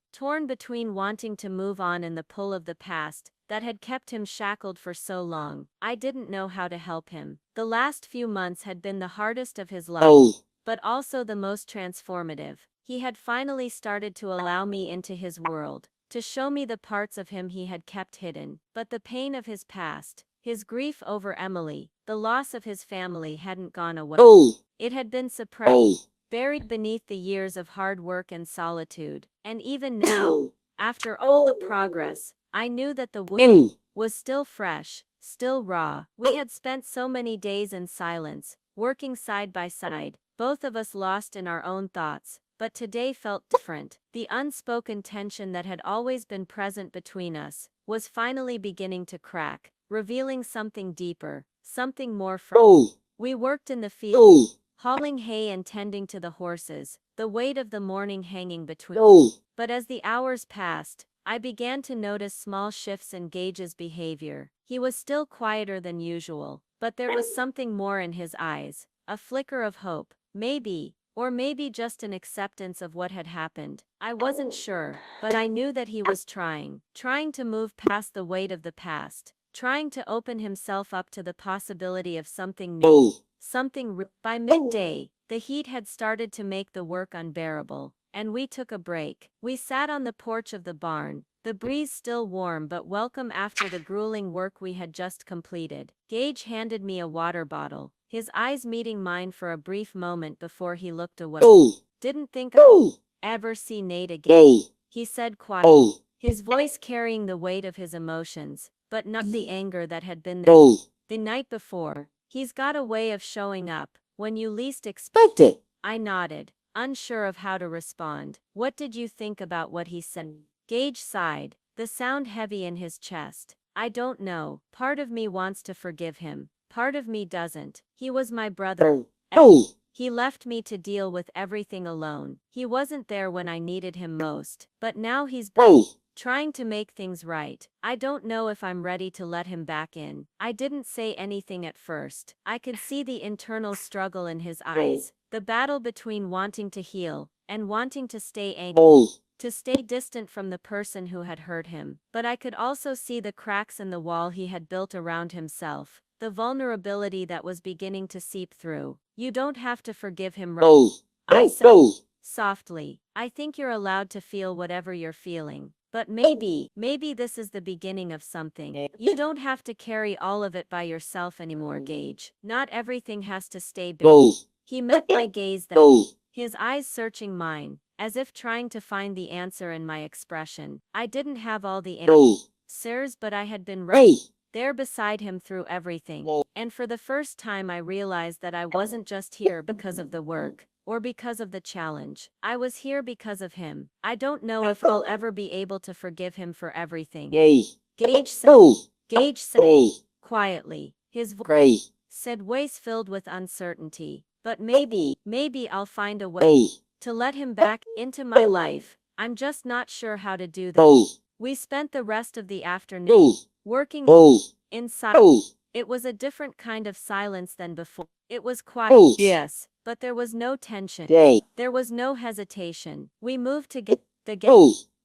between wanting to move on and the pull of the past that had kept him shackled for so long. I didn't know how to help him. The last few months had been the hardest of his life, but also the most transformative. He had finally started to allow me into his world, to show me the parts of him he had kept hidden. But the pain of his past, his grief over Emily, the loss of his family hadn't gone away. It had been suppressed, buried beneath the years of hard work and solitude. And even now, after all the progress, I knew that the wound was still fresh, still raw. We had spent so many days in silence, working side by side, both of us lost in our own thoughts. But today felt different. The unspoken tension that had always been present between us was finally beginning to crack, revealing something deeper, something more firm. We worked in the field, hauling hay and tending to the horses, the weight of the morning hanging between us. But as the hours passed, I began to notice small shifts in Gage's behavior. He was still quieter than usual, but there was something more in his eyes, a flicker of hope, maybe. Or maybe just an acceptance of what had happened. I wasn't sure, but I knew that he was trying to move past the weight of the past, trying to open himself up to the possibility of something new, something real. By midday, The heat had started to make the work unbearable, and we took a break. We sat on the porch of the barn, the breeze still warm but welcome after the grueling work we had just completed. Gage handed me a water bottle, his eyes meeting mine for a brief moment before he looked away. Didn't think I'd ever see Nate again, he said quietly, his voice carrying the weight of his emotions, but not the anger that had been there the night before. He's got a way of showing up when you least expect it. I nodded, unsure of how to respond. What did you think about what he said? Gage sighed, the sound heavy in his chest. I don't know. Part of me wants to forgive him. Part of me doesn't. He was my brother. He left me to deal with everything alone. He wasn't there when I needed him most. But now he's back, trying to make things right. I don't know if I'm ready to let him back in. I didn't say anything at first. I could see the internal struggle in his eyes, the battle between wanting to heal and wanting to stay angry, to stay distant from the person who had hurt him. But I could also see the cracks in the wall he had built around himself, the vulnerability that was beginning to seep through. You don't have to forgive him, right? I said softly. I think you're allowed to feel whatever you're feeling. But maybe this is the beginning of something. You don't have to carry all of it by yourself anymore, Gage. Not everything has to stay big. He met my gaze then, his eyes searching mine, as if trying to find the answer in my expression. I didn't have all the answers, but I had been right there beside him through everything. And for the first time I realized that I wasn't just here because of the work, or because of the challenge. I was here because of him. I don't know if I'll ever be able to forgive him for everything. Gage said quietly, his voice filled with uncertainty. But maybe I'll find a way to let him back into my life. I'm just not sure how to do that. We spent the rest of the afternoon working in silence. It was a different kind of silence than before. It was quiet, yes, but there was no tension. There was no hesitation. We moved together,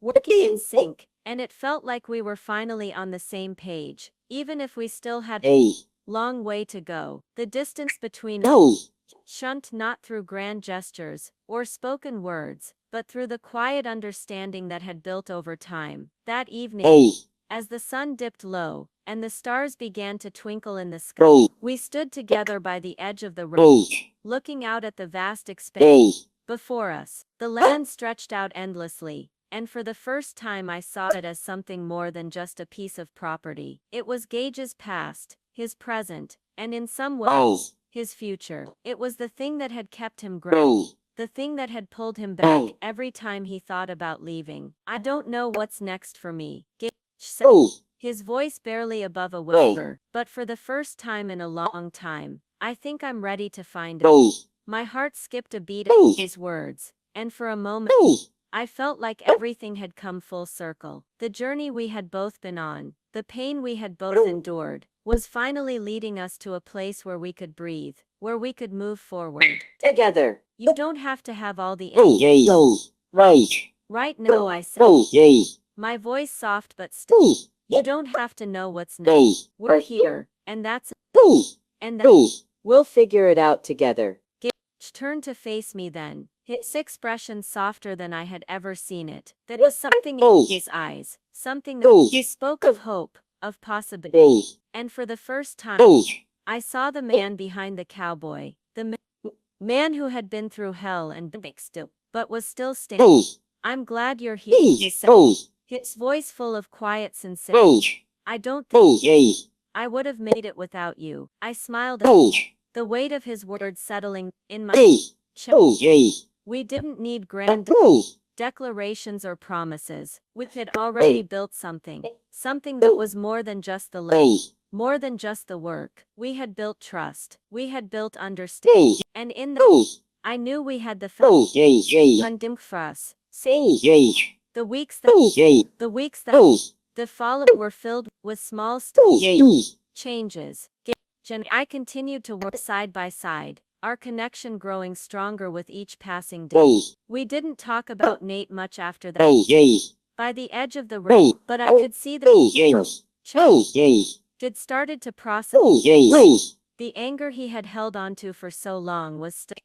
working in sync, and it felt like we were finally on the same page, even if we still had a long way to go. The distance between us shrunk not through grand gestures or spoken words, but through the quiet understanding that had built over time. That evening, as the sun dipped low, and the stars began to twinkle in the sky, we stood together by the edge of the road, looking out at the vast expanse before us. The land stretched out endlessly, and for the first time I saw it as something more than just a piece of property. It was Gage's past, his present, and in some ways, his future. It was the thing that had kept him grounded, the thing that had pulled him back every time he thought about leaving. I don't know what's next for me, Gage said, his voice barely above a whisper, but for the first time in a long time, I think I'm ready to find out. My heart skipped a beat at his words, and for a moment, I felt like everything had come full circle. The journey we had both been on, the pain we had both endured, was finally leading us to a place where we could breathe, where we could move forward together. You don't have to have all the answers right now, I said, my voice soft but steady. You don't have to know what's next. We're here, and that's we'll figure it out together. Gage turned to face me then, his expression softer than I had ever seen it. There was something in his eyes, something that he spoke of hope, of possibility. And for the first time, I saw the man behind the cowboy, the man who had been through hell and still, but was still standing. I'm glad you're here, he said, his voice full of quiet sincerity. I don't think I would have made it without you. I smiled at him, the weight of his words settling in my chest. We didn't need grand declarations or promises. We had already built something that was more than just the land, more than just the work. We had built trust. We had built understanding. And in that, I knew we had the undimmed for us. The weeks that followed were filled with small changes. And I continued to work side by side, our connection growing stronger with each passing day. We didn't talk about Nate much after that. By the edge of the road, but I could see the change. It started to process. The anger he had held onto for so long was still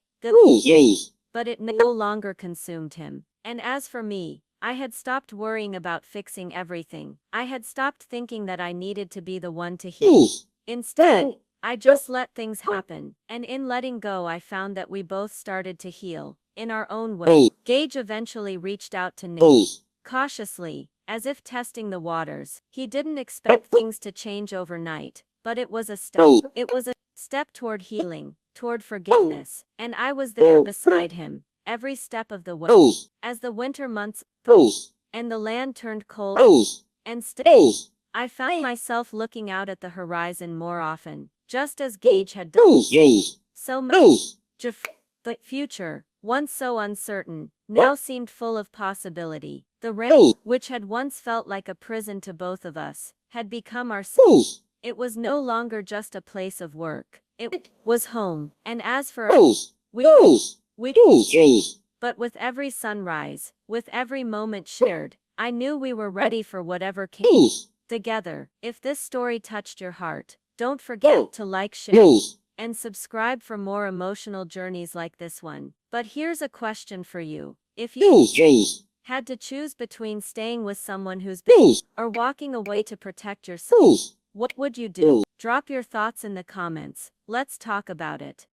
But it no longer consumed him. And as for me, I had stopped worrying about fixing everything. I had stopped thinking that I needed to be the one to heal. Instead, I just let things happen. And in letting go, I found that we both started to heal, in our own way. Gage eventually reached out to Nate, cautiously, as if testing the waters. He didn't expect things to change overnight, but it was a step. It was a step toward healing, toward forgiveness, and I was there beside him, every step of the way. As the winter months passed, and the land turned cold and still, I found myself looking out at the horizon more often, just as Gage had done. So much. The future, once so uncertain, now seemed full of possibility. The ranch, which had once felt like a prison to both of us, had become our safe. It was no longer just a place of work. It was home. And as for us, but with every sunrise, with every moment shared, I knew we were ready for whatever came. Together, if this story touched your heart, don't forget to like, share, and subscribe for more emotional journeys like this one. But here's a question for you. If you had to choose between staying with someone who's been or walking away to protect yourself, what would you do? Drop your thoughts in the comments. Let's talk about it.